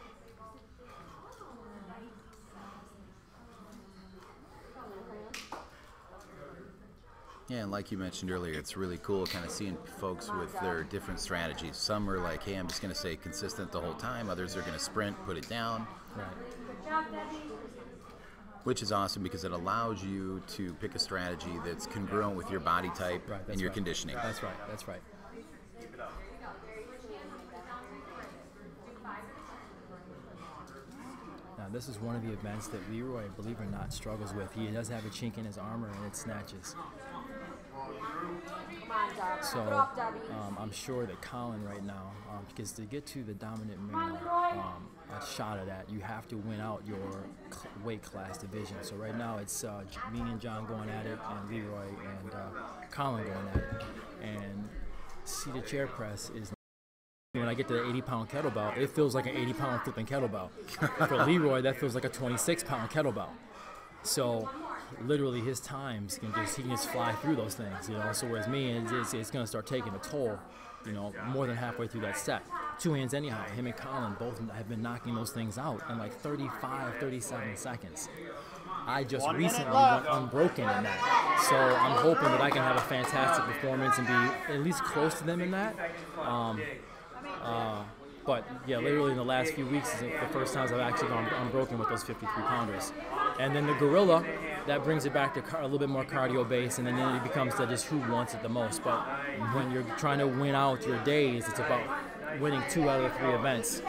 Speaker 16: Yeah, and like you mentioned earlier, it's really cool kind of seeing folks with their different strategies. Some are like, hey, I'm just going to stay consistent the whole time. Others are going to sprint, put it down.
Speaker 1: Right.
Speaker 16: Which is awesome because it allows you to pick a strategy that's congruent with your body type and your conditioning.
Speaker 1: That's right. That's right. Now, this is one of the events that Leroy, believe it or not, struggles with. He does have a chink in his armor, and it snatches.
Speaker 7: Come on, Dubby.
Speaker 3: So
Speaker 7: Put up, Dubby.
Speaker 3: I'm sure that Colin right now, because to get to the dominant male, a shot of that, you have to win out your weight class division. So right now it's me and John going at it, and Leroy and Colin going at it. And seated chair press is, when I get to the 80-pound kettlebell, it feels like an 80-pound flipping kettlebell. For Leroy, that feels like a 26-pound kettlebell. So literally his times he can just fly through those things, you know. So whereas me, it's going to start taking a toll, you know, more than halfway through that set. Two hands anyhow. Him and Colin both have been knocking those things out in like 35, 37 seconds. I just recently went unbroken in that. So I'm hoping that I can have a fantastic performance and be at least close to them in that. But yeah, literally in the last few weeks is the first times I've actually gone unbroken with those 53-pounders. And then the gorilla, that brings it back to a little bit more cardio base, and then it becomes to just who wants it the most. But when you're trying to win out your days, it's about winning 2 out of the 3 events.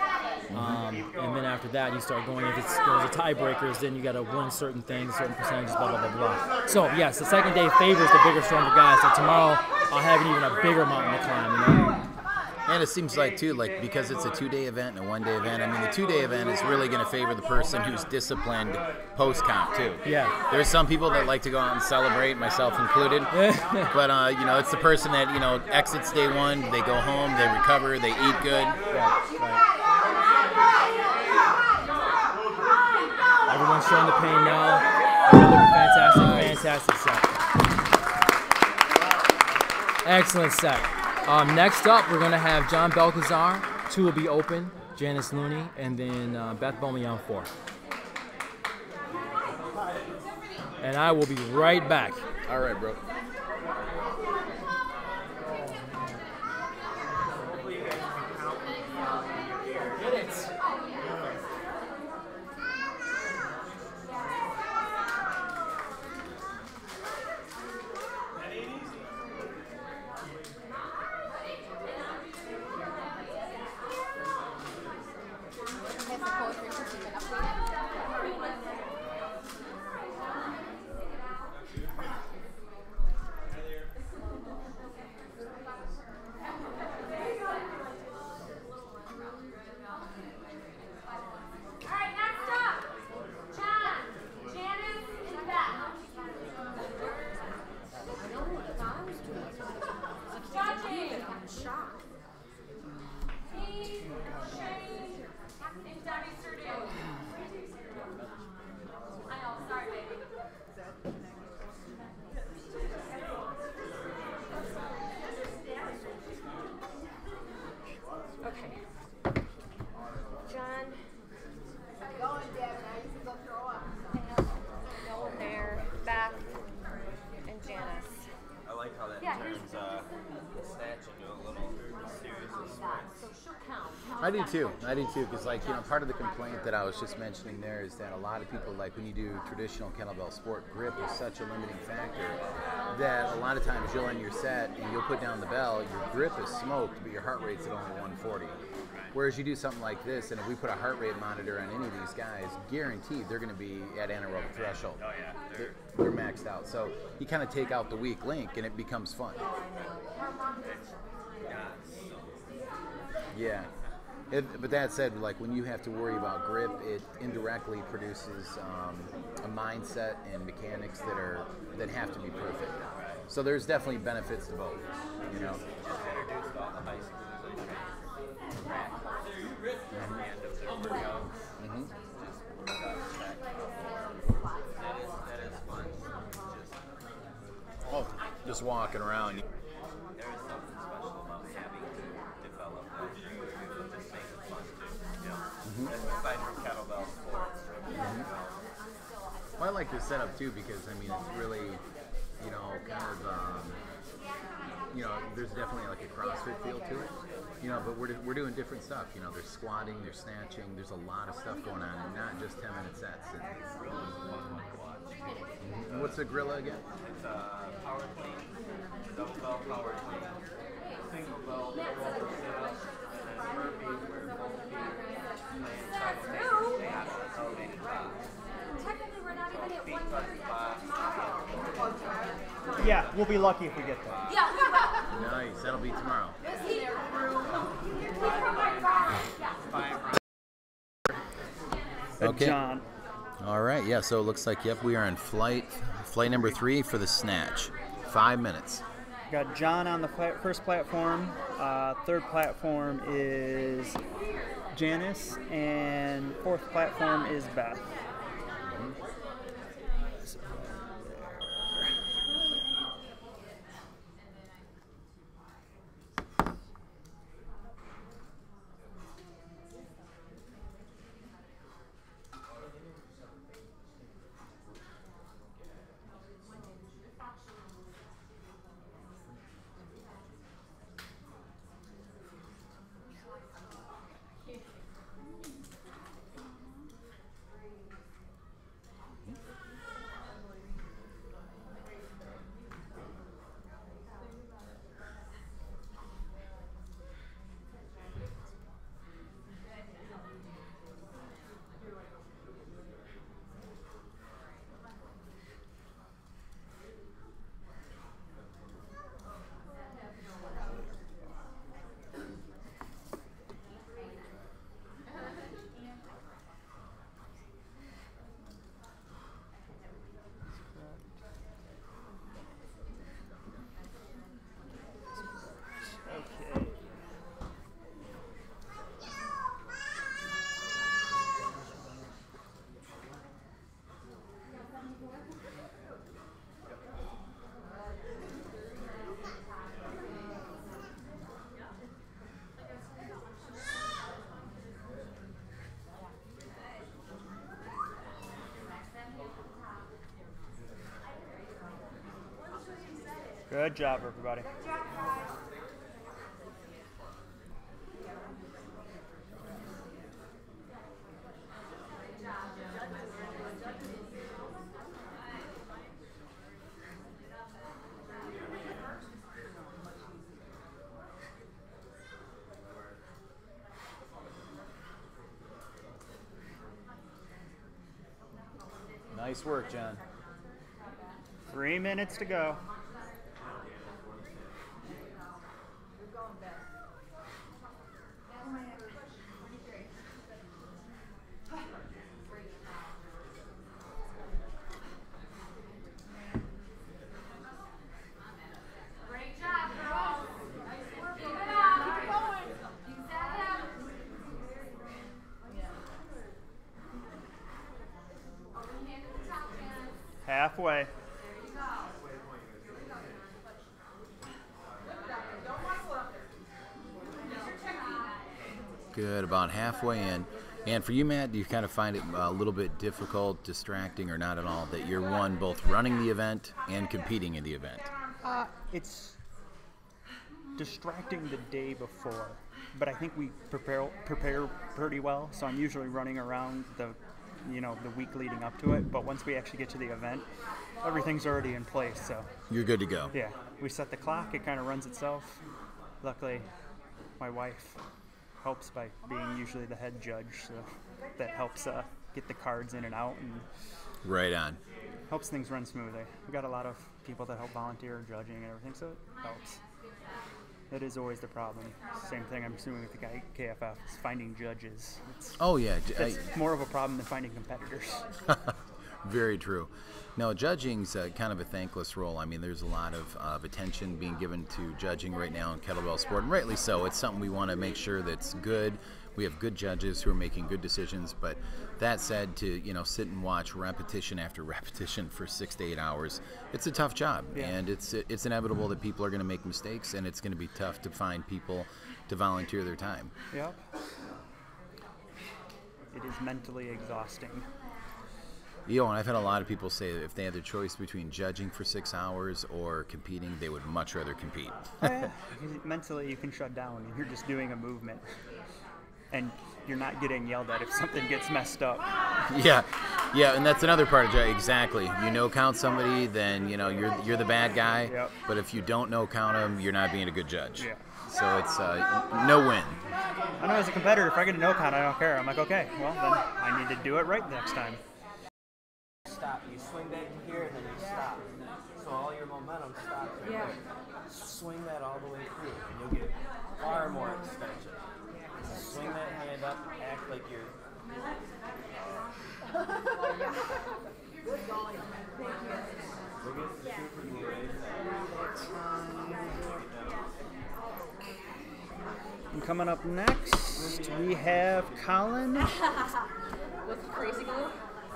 Speaker 3: And then after that, you start going, if it's goes to tiebreakers, then you got to win certain things, certain percentages, blah, blah, blah, blah. So yes, the second day favors the bigger, stronger guys. So tomorrow, I'll have even a bigger mountain to climb, you know?
Speaker 16: And it seems like, too, like because it's a 2-day event and a 1-day event, I mean, the 2-day event is really going to favor the person who's disciplined post-comp, too.
Speaker 3: Yeah.
Speaker 16: There's some people that like to go out and celebrate, myself included. But, you know, it's the person that, you know, exits day 1, they go home, they recover, they eat good.
Speaker 3: Right. Everyone's showing the pain now. Another fantastic set. Excellent set. Next up, we're going to have John Belkazar. 2 will be open, Janice Looney, and then Beth Beaumont 4. And I will be right back.
Speaker 16: All right, bro.
Speaker 3: Hit it.
Speaker 16: I do too, because like, you know, part of the complaint that I was just mentioning there is that a lot of people, like when you do traditional kettlebell sport, grip is such a limiting factor that a lot of times you'll end your set and you'll put down the bell, your grip is smoked, but your heart rate's at only 140. Whereas you do something like this, and if we put a heart rate monitor on any of these guys, guaranteed they're going to be at anaerobic threshold. Oh yeah, they're maxed out. So you kind of take out the weak link, and it becomes fun. Yeah. But that said, like when you have to worry about grip, it indirectly produces a mindset and mechanics that have to be perfect. So there's definitely benefits to both, you know.
Speaker 5: Introduced all the high schools at the end of their workout. That is fun.
Speaker 16: Just walking around.
Speaker 5: There is something special about having to develop that. Just makes it fun too. You know? Aside from kettlebell sports.
Speaker 16: Well, I like this setup too because I mean it's really, you know, kind of, you know, there's definitely like a CrossFit feel to it, you know, but we're doing different stuff. You know, there's squatting, there's snatching, there's a lot of stuff going on, and not just 10-minute sets. And what's a gorilla again?
Speaker 5: It's a power clean, double bell power clean, single bell, roll sit-ups, and then burpees where both feet land simultaneously on an elevated top.
Speaker 6: Technically, we're not even at
Speaker 5: Feet touch the box,
Speaker 4: Yeah, we'll be lucky if we get there.
Speaker 2: Yeah, we will.
Speaker 16: Nice. That'll be tomorrow. Okay.
Speaker 4: John.
Speaker 16: All right. Yeah. So it looks like, yep, we are on flight number 3 for the snatch. 5 minutes.
Speaker 4: Got John on the first platform. Third platform is Janice, and fourth platform is Beth. Good job, everybody.
Speaker 16: Nice work, John.
Speaker 4: 3 minutes to go.
Speaker 2: Great job, girls. Nice work. Keep it up. Keep it going. Use that hip. Open hand at the top, Janice.
Speaker 4: Halfway.
Speaker 2: There you go.
Speaker 16: Good, about halfway in. And for you, Matt, do you kind of find it a little bit difficult, distracting, or not at all, that you're both running the event and competing in the event?
Speaker 4: It's distracting the day before, but I think we prepare pretty well. So I'm usually running around the week leading up to it. But once we actually get to the event, everything's already in place. So
Speaker 16: You're good to go.
Speaker 4: yeah, we set the clock. It kind of runs itself. Luckily, my wife helps by being usually the head judge, so that helps get the cards in and out and
Speaker 16: Right on.
Speaker 4: helps things run smoothly. We got a lot of people that help volunteer judging and everything, so it helps. That is always the problem. Same thing I'm assuming with the guy at KFF is finding judges.
Speaker 16: Oh, yeah.
Speaker 4: It's more of a problem than finding competitors.
Speaker 16: Very true. No, judging's kind of a thankless role. I mean, there's a lot of attention being given to judging right now in kettlebell sport, and rightly so. It's something we want to make sure that's good. We have good judges who are making good decisions, but that said, to sit and watch repetition after repetition for 6 to 8 hours, it's a tough job, and it's inevitable that people are going to make mistakes, and it's going to be tough to find people to volunteer their time.
Speaker 4: Yep. It is mentally exhausting.
Speaker 16: And I've had a lot of people say that if they had their choice between judging for 6 hours or competing, they would much rather compete.
Speaker 4: Mentally, you can shut down. You're just doing a movement, and you're not getting yelled at if something gets messed up.
Speaker 16: Yeah, and that's another part of it. Exactly. Count somebody, then you're the bad guy.
Speaker 4: Yep.
Speaker 16: But if you don't count them, you're not being a good judge.
Speaker 4: Yeah.
Speaker 16: So it's no win.
Speaker 4: I know as a competitor, if I get a no count, I don't care. I'm like, okay, well then I need to do it right next time.
Speaker 5: Stop. You swing back to here and then you stop. So all your momentum stops right
Speaker 7: Yeah.
Speaker 5: there. Swing that all the way through, and you'll get far more extension. Swing that hand up, act like you're.
Speaker 7: Good going. Thank you.
Speaker 5: Look at the super glue right
Speaker 4: And coming up next, we have Colin,
Speaker 7: With crazy glue?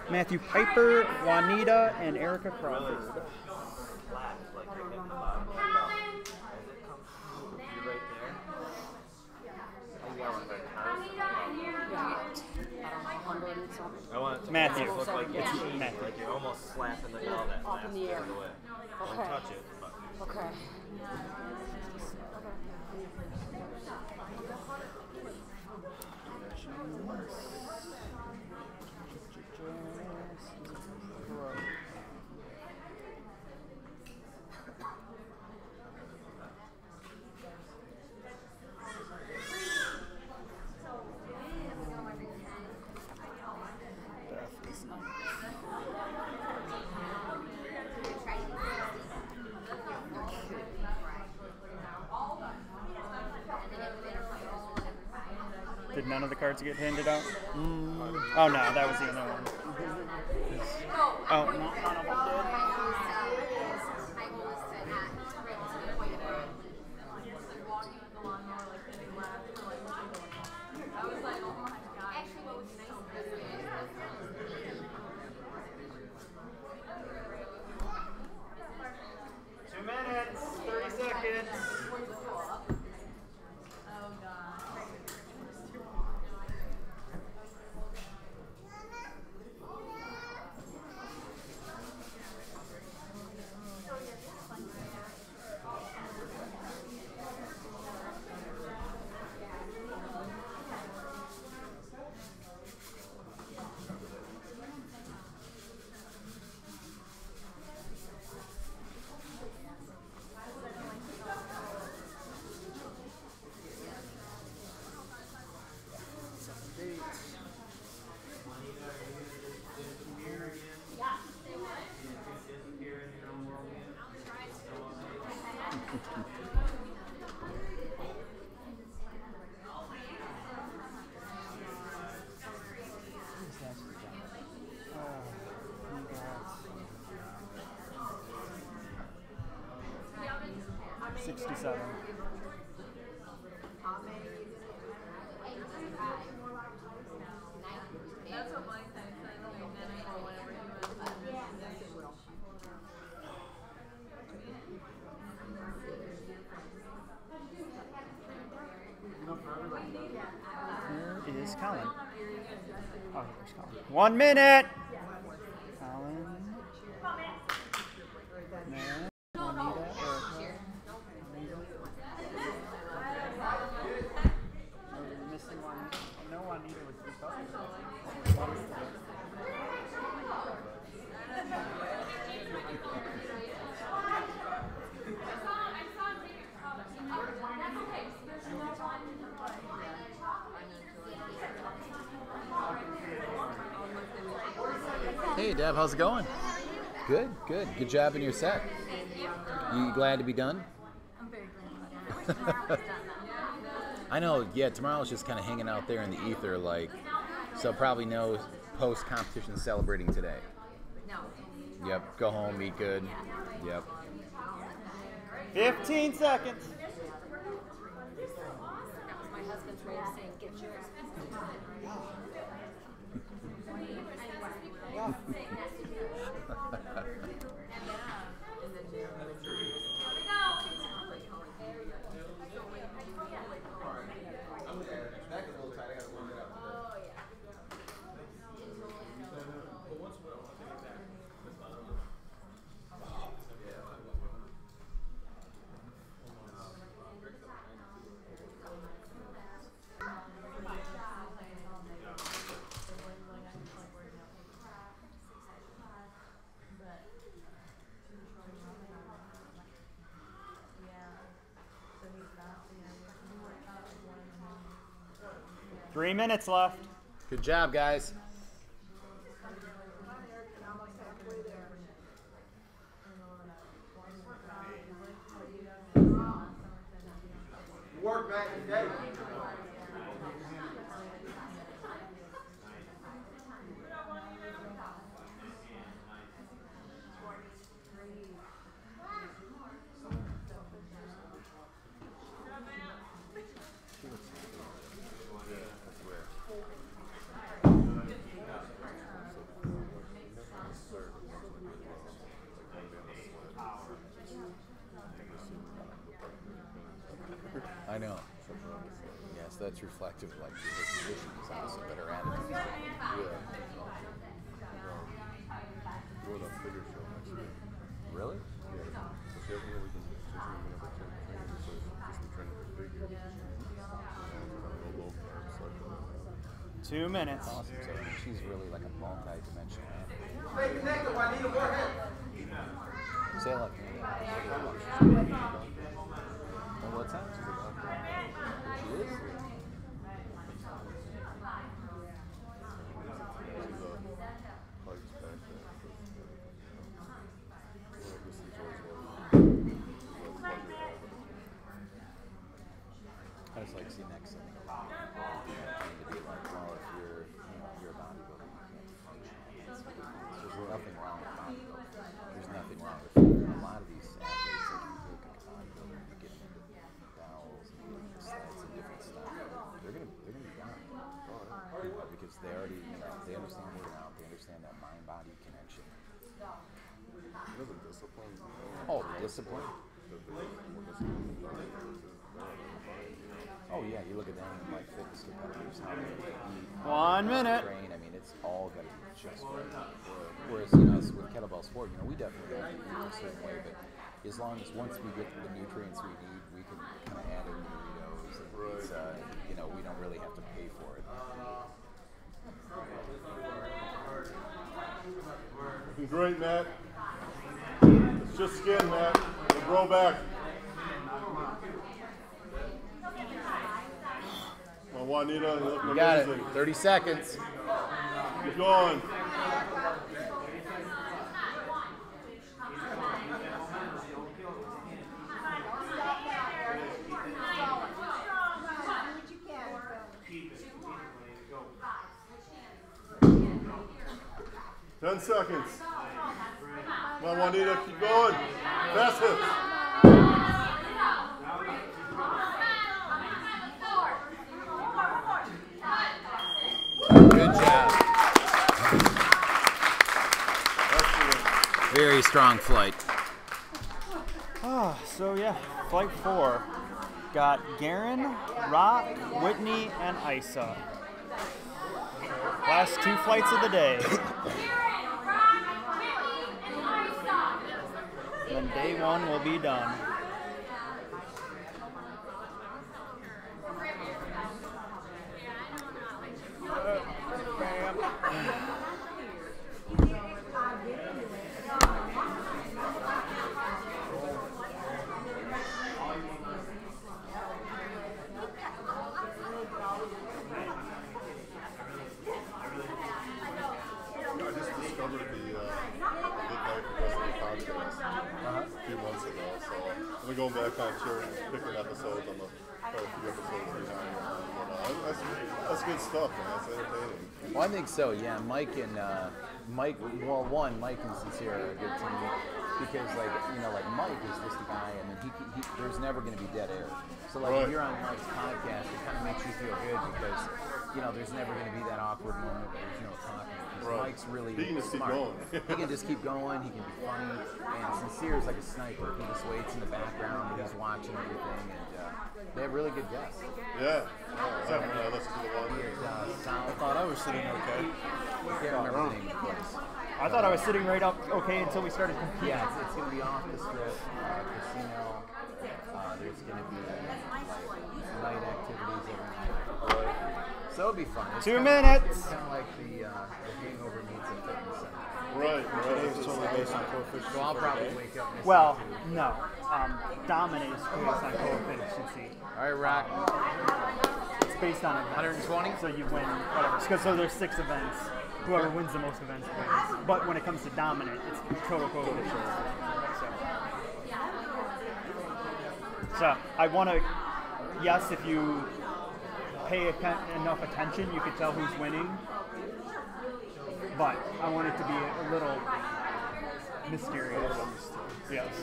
Speaker 4: Matthew Piper, Juanita, and Erica Crawford.
Speaker 5: flat, like you're hitting the bottom of the belt. As it comes through, you're right there. I yell at my constant.
Speaker 7: I don't know, 100 and something.
Speaker 5: I want it to
Speaker 4: Matthew.
Speaker 5: almost look like
Speaker 7: Yeah.
Speaker 5: it's easy, like you're almost slapping the ball that
Speaker 7: Up
Speaker 5: last
Speaker 7: in the
Speaker 5: bit
Speaker 7: air.
Speaker 5: of the way.
Speaker 7: Okay.
Speaker 5: Don't touch it, but
Speaker 7: Okay.
Speaker 4: Did none of the cards get handed out? Oh no, that was the other one. Oh, no, none of them
Speaker 5: did. 2 minutes, 30 seconds.
Speaker 9: That's what Mike said.
Speaker 4: Here is Colin. Oh, there's Colin. 1 minute! Colin. Matt. Juanita. Erica. We're missing Juanita. I know Juanita was recovered.
Speaker 16: Hey, Deb, how's it going? Good, good. Good job in your set. You glad to be done?
Speaker 9: I'm very glad.
Speaker 16: I know, yeah, tomorrow's just kind of hanging out there in the ether, like, so probably no post-competition celebrating today.
Speaker 9: No.
Speaker 16: Yep, go home, eat good. Yep.
Speaker 4: 15 seconds.
Speaker 7: That was my husband's way of saying, get yours.
Speaker 4: Three minutes left.
Speaker 16: Good job, guys. that's reflective of like her position is also better attitude.
Speaker 17: Yeah. Doing a figure show next week.
Speaker 16: Really?
Speaker 17: Yeah. So she hasn't really been, she's been never training, so she's just been training for figure. And kind of go low carb, so
Speaker 4: 2 minutes.
Speaker 16: Awesome. So she's really like a multi-dimensional athlete. Say it like me. And what's that? She is? I just like to see next thing. To be like, well, if you're, you're a bodybuilder, you can't function. There's nothing wrong with bodybuilding. There's nothing wrong with a lot of these athletes that you look at bodybuilding, you get into bowels and slats and different stuff. They're gonna be gone. Because they already, they understand working out, they understand that mind-body connection.
Speaker 17: the discipline.
Speaker 16: Oh, discipline? Oh yeah, you look at them like fitness competitors, how they eat,
Speaker 4: 1 minute.
Speaker 16: train. I mean, it's all got to be just right. Whereas us with kettlebell sport, we definitely have to eat a certain way, but as long as once we get the nutrients we need, we can kind of add in burritos. And it's, we don't really have to pay for it.
Speaker 17: Looking great, Matt. It's just skin, Matt. It'll grow back. Well, Juanita, you look
Speaker 16: You
Speaker 17: amazing.
Speaker 16: got it. 30 seconds.
Speaker 17: Keep going. Ten seconds. Come on, Juanita, keep going. Fast hits.
Speaker 16: Good job. Very strong flight.
Speaker 4: So yeah, flight 4. Got Garen, Rock, Whitney, and Isa. Last 2 flights of the day. And day 1 will be done.
Speaker 17: I just discovered the Midnight Progressive podcast a few months ago, so I've been going back on sharing, picking episodes on the few episodes behind. That's good stuff, man. That's entertaining.
Speaker 16: Well, I think so, yeah. Mike and Mike and Sincere are a good team because, like Mike is just a guy, and then he there's never going to be dead air. So, like, if you're on Mike's podcast, it kind of makes you feel good because, there's never going to be that awkward moment where there's no talking. Mike's really smart. He can just keep going. He can be funny. And Sincere is like a sniper. He just waits in the background and he's watching everything. And they have really good guests.
Speaker 17: Yeah. I listened to the one.
Speaker 4: I thought I was sitting okay.
Speaker 16: I can't remember the name of the place.
Speaker 4: I thought I was sitting right up okay until we started competing.
Speaker 16: Yeah, it's going to be off the strip, casino. There's going to be night activities every night. So it'll be fun. It's
Speaker 4: 2 minutes.
Speaker 16: It's kind of like the hangover meets a fitness center.
Speaker 17: Right.
Speaker 13: It's totally based on coefficient.
Speaker 16: So I'll probably wake up and
Speaker 4: Well, no. Dominate is based on coefficiency.
Speaker 16: All right, Rock.
Speaker 4: It's based on events.
Speaker 16: 120?
Speaker 4: So you win whatever. So there's 6 events. Whoever wins the most events wins. But when it comes to dominant, it's total coefficient. So I want to, yes, if you pay enough attention, you can tell who's winning. But I want it to be a little mysterious. Yes.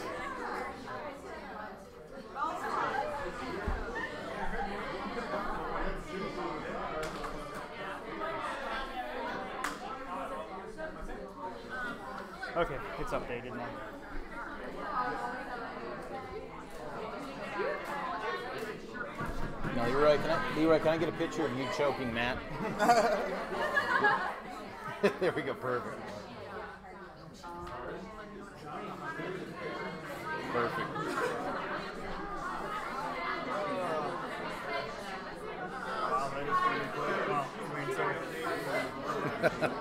Speaker 4: Okay, it's updated now.
Speaker 16: No, Leroy, can I get a picture of you choking Matt? There we go, perfect. Perfect.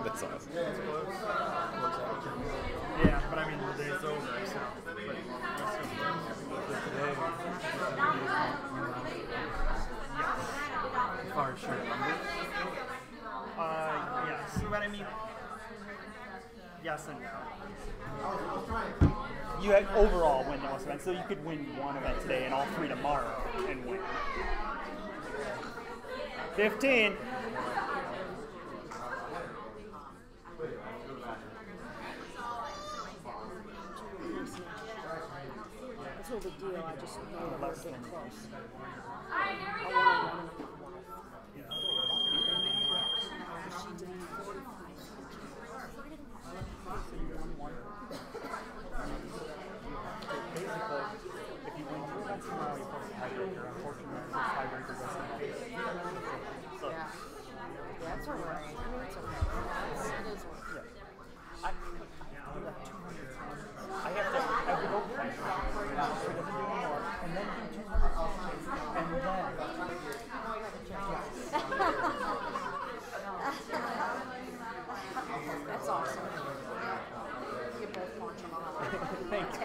Speaker 16: That's awesome.
Speaker 15: Yeah, but I mean, the day's over, so. As far as sure. Yes, but I mean, yes and no. You had overall win those events, so you could win one event today and all 3 tomorrow and win. 15.
Speaker 7: It's no big deal. I just know that we're getting close.
Speaker 2: All right, here we go.
Speaker 7: She did 45.
Speaker 15: Basically, if you win 2 events tomorrow, you play a tiebreaker. Unfortunately, the tiebreaker doesn't exist. So,
Speaker 7: Yeah. That's all right. I mean, it's okay. It is what it is.
Speaker 15: I do that 200 times. I have to go play. So it doesn't do anymore. And then do 200 times. And then.
Speaker 7: That's awesome. You both launch them all.
Speaker 15: Thank you.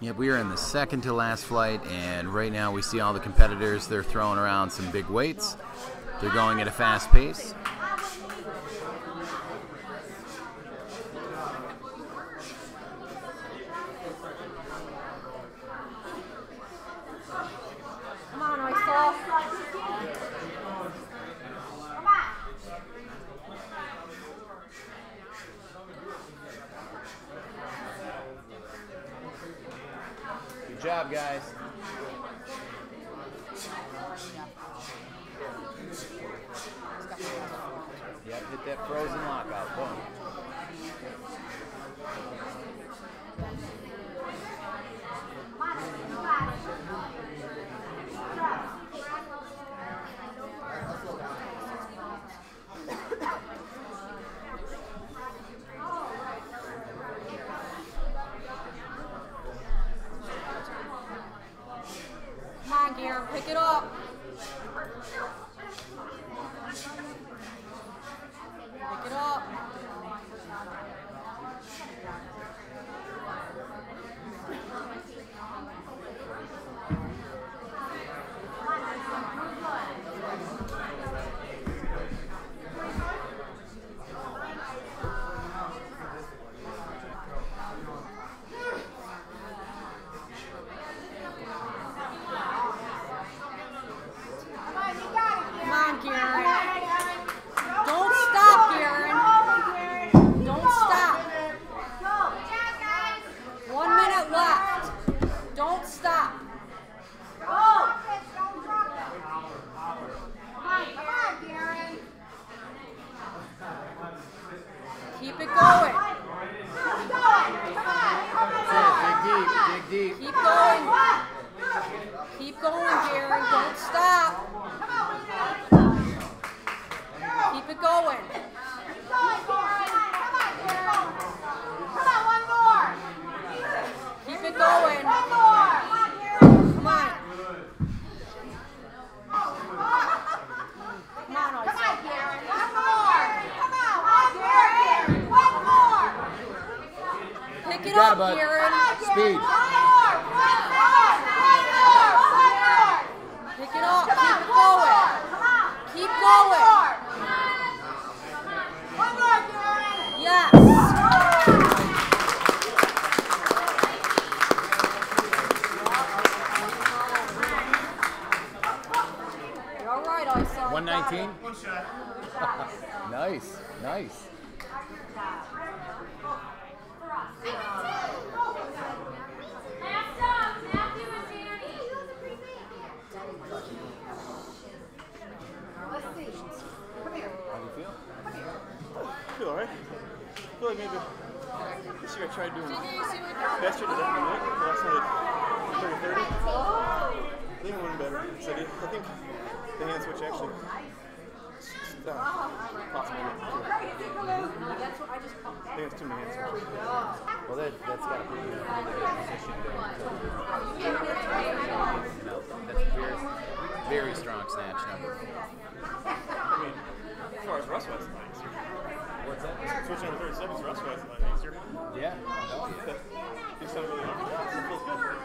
Speaker 16: Yep, we are in the second to last flight, and right now we see all the competitors. They're throwing around some big weights. They're going at a fast pace.
Speaker 7: Come on, Oyster.
Speaker 16: Good job, guys. Yep, hit that frozen lockout. Boom.
Speaker 7: Come on, Garen, pick it up. Pick it up. Come on, Garen. Don't stop, Garen. Don't stop. 1 minute left. Don't stop. Keep it going.
Speaker 16: Dig deep.
Speaker 7: Keep going. Keep going, Garen. Don't stop. Keep it going. Keep it going. Come on. Come on, Oyster. Pick it up, Garen.
Speaker 16: Speed.
Speaker 7: Pick it up. Keep it going. Keep going. Yes. You're all right, Oyster.
Speaker 16: 119.
Speaker 8: One shot.
Speaker 16: Nice, nice.
Speaker 2: Last up, Matthew and Danny.
Speaker 6: Let's see. Come here.
Speaker 16: How do you feel?
Speaker 6: Come here.
Speaker 4: I feel alright. I feel like maybe this year I tried doing faster than that. Last one at 30. I think I went better. So I think the hand switch actually possible.
Speaker 6: That's what I just called.
Speaker 4: I think it's too many hand switches.
Speaker 16: Well, that's got to put you in a really good position going that's very, very strong snatch number.
Speaker 4: I mean, as far as Russ was nice.
Speaker 16: What's that?
Speaker 4: Switching on 37 is Russ was nice.
Speaker 16: Yeah. Oh, yeah.
Speaker 4: You sound really good. It feels good.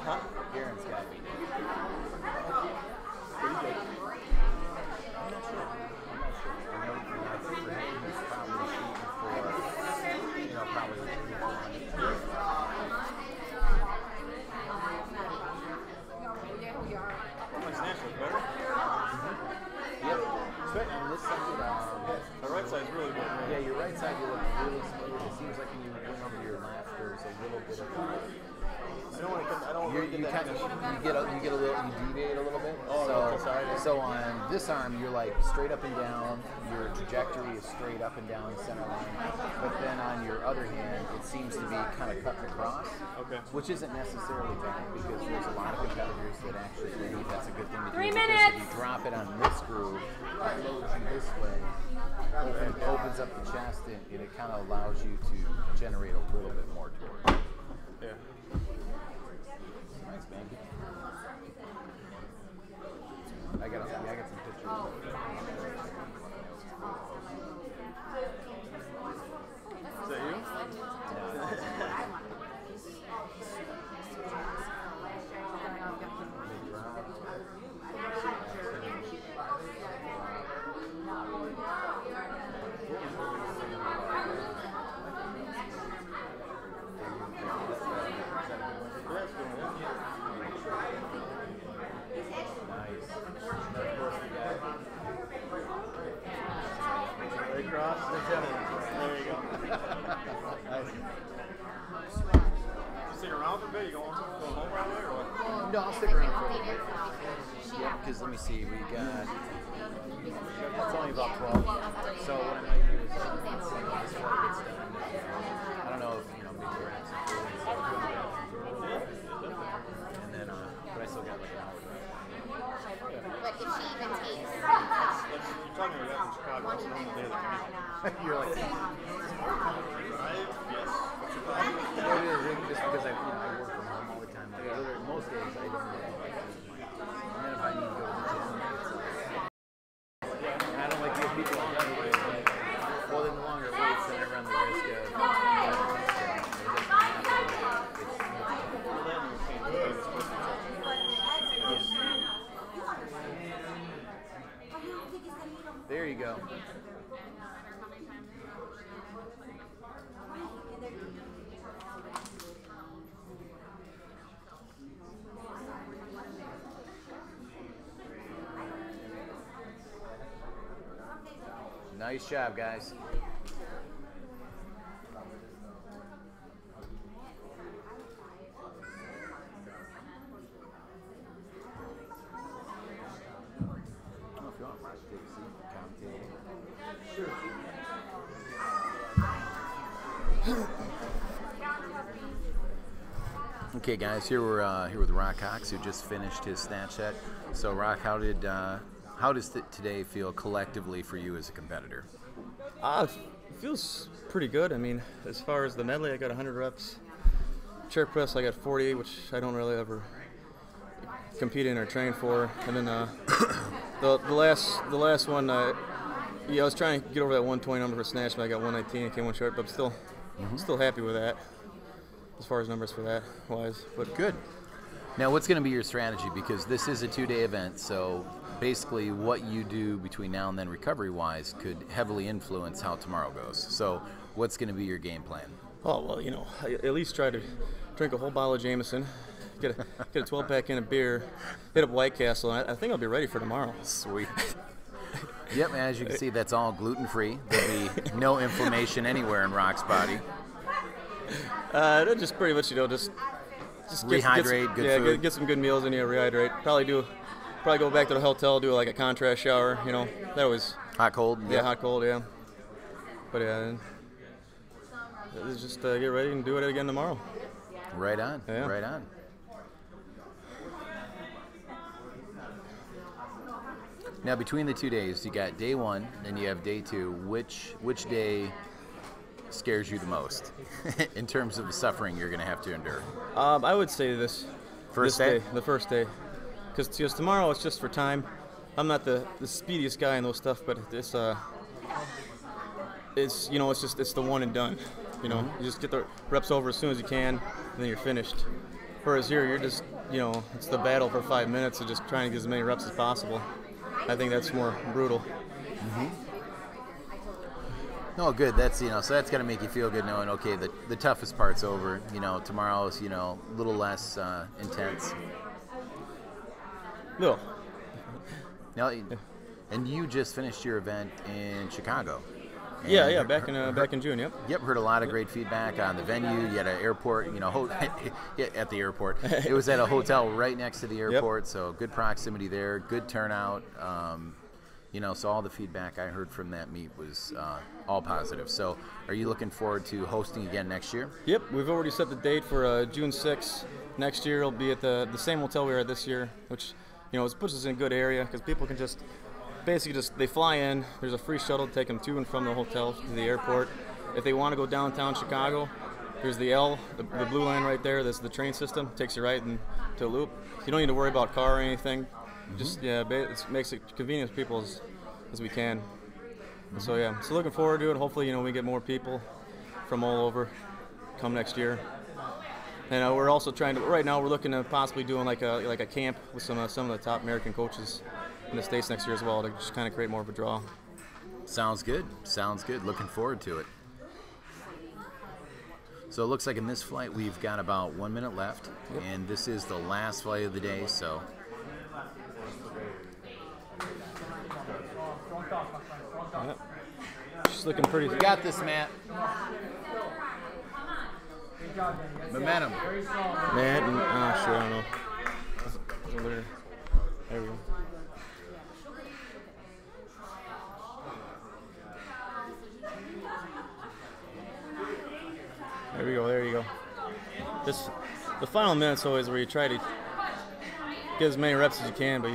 Speaker 4: Huh?
Speaker 16: Aaron's got to be there.
Speaker 4: Pretty good.
Speaker 16: I'm not sure. I think for him, he's probably shooting for, probably
Speaker 4: My snatch looks better.
Speaker 16: Yep. Especially on this side,
Speaker 4: the right side's really good. Man.
Speaker 16: Yeah, your right side, you look really smooth. It seems like when you went over your left, there's a little bit of.
Speaker 4: I don't want to get that.
Speaker 16: You deviate a little bit.
Speaker 4: Oh, sorry.
Speaker 16: So on this arm, you're like straight up and down. Your trajectory is straight up and down the center line. But then on your other hand, it seems to be kind of cutting across.
Speaker 4: Okay.
Speaker 16: Which isn't necessarily bad because there's a lot of competitors that actually believe that's a good thing to do.
Speaker 2: 3
Speaker 16: because
Speaker 2: minutes.
Speaker 16: if you drop it on this groove, it loads you this way, opens up the chest, and it kind of allows you to generate a little bit more torque.
Speaker 4: Yeah.
Speaker 16: Nice, man. I got some pictures.
Speaker 4: Is that you? There you go. You stick around for a bit? You going home right there or what?
Speaker 16: No, I'll stick around for a little bit. Yeah, because let me see, we got, that's only about 12. So what I might do is, this flight gets done. I don't know if, maybe grab some food and then, but I still got like an hour left.
Speaker 10: But if she even takes.
Speaker 4: You're talking about that in Chicago. That's the only day that can
Speaker 16: You're like,
Speaker 4: drive? Yes. What's your problem?
Speaker 16: no, it is, just because I work from home all the time. Like, literally, most days I don't get and then if I need to go to the gym, it's like, and I don't like to give people on other ways, like, well, then the longer it waits, then I run the risk of, there you go. Nice job, guys. Okay, guys, here we're here with Rock Hawks, who just finished his snatch set. So, Rock, how does today feel collectively for you as a competitor?
Speaker 4: It feels pretty good. I mean, as far as the medley, I got 100 reps. Chair press, I got 48, which I don't really ever compete in or train for. And then the last one, I was trying to get over that 120 number for snatch, but I got 119 and came one short. But I'm still happy with that as far as numbers for that wise. But
Speaker 16: good. Now, what's going to be your strategy? Because this is a 2-day event, so basically what you do between now and then recovery-wise could heavily influence how tomorrow goes. So what's going to be your game plan?
Speaker 15: Oh well, you know, I at least try to drink a whole bottle of Jameson, get a 12-pack in of beer, hit up White Castle, and I think I'll be ready for tomorrow.
Speaker 16: Sweet. Yep, and as you can see, that's all gluten-free. There'll be no inflammation anywhere in Rock's body.
Speaker 15: Just pretty much, you know, just
Speaker 16: rehydrate, good food.
Speaker 15: Get some good meals in here, rehydrate. Probably go back to the hotel, do like a contrast shower. You know, that was
Speaker 16: hot cold.
Speaker 15: Yeah, hot cold. Yeah. But yeah, just get ready and do it again tomorrow.
Speaker 16: Right on.
Speaker 15: Yeah.
Speaker 16: Right on. Now, between the 2 days, you got day 1, then you have day 2. Which day scares you the most in terms of the suffering you're going to have to endure?
Speaker 15: I would say the first day, because tomorrow it's just for time. I'm not the speediest guy in those stuff, but it's the one and done. You know, you just get the reps over as soon as you can, and then you're finished. Whereas here, you're just, you know, it's the battle for 5 minutes of just trying to get as many reps as possible. I think that's more brutal.
Speaker 16: Mm-hmm. No, good. That's, you know, so that's got to make you feel good knowing, okay, the toughest part's over. You know, tomorrow's, you know, a little less intense.
Speaker 15: No.
Speaker 16: Now, and you just finished your event in Chicago.
Speaker 15: Yeah, back in June. Yep.
Speaker 16: Heard a lot of great feedback on the venue. You had an airport, you know, at the airport. It was at a hotel right next to the airport, so good proximity there, good turnout. You know, so all the feedback I heard from that meet was all positive. So, are you looking forward to hosting again next year?
Speaker 15: Yep, we've already set the date for June 6th. Next year, it'll be at the same hotel we were at this year, which, you know, puts us in a good area because people can just. Basically, they fly in. There's a free shuttle to take them to and from the hotel to the airport. If they want to go downtown Chicago, there's the the blue line right there. That's the train system. Takes you right into a loop. You don't need to worry about car or anything. Mm-hmm. Just it makes it convenient for people as we can. Mm-hmm. So yeah, so looking forward to it. Hopefully, you know, we get more people from all over come next year. And we're also trying to. Right now, we're looking to possibly doing like a camp with some of the top American coaches in the States next year as well to just kind of create more of a draw.
Speaker 16: Sounds good. Looking forward to it. So it looks like in this flight we've got about 1 minute left, and this is the last flight of the day, so.
Speaker 15: Yep. She's looking pretty.
Speaker 16: You got this, Matt. Momentum.
Speaker 15: Matt and, sure, I don't know. There we go. There you go. The final minute's always where you try to get as many reps as you can, but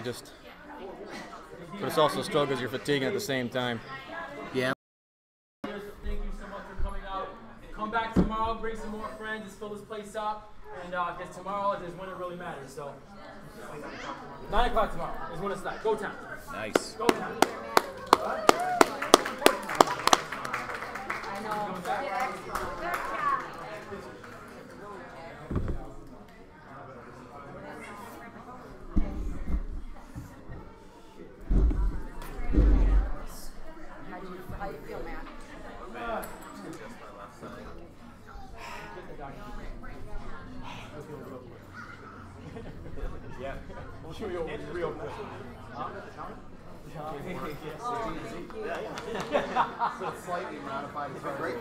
Speaker 15: it's also a struggle because you're fatiguing at the same time.
Speaker 16: Yeah.
Speaker 5: Thank you so much for coming out. Come back tomorrow, bring some more friends, just fill this place up, and because tomorrow is when it really matters. So 9 o'clock tomorrow is when it's like. Go town.
Speaker 16: Nice.
Speaker 5: Go town.
Speaker 7: I know. How do you feel, Matt?
Speaker 5: Yeah. Real quick.
Speaker 14: Slightly modified. It's been great.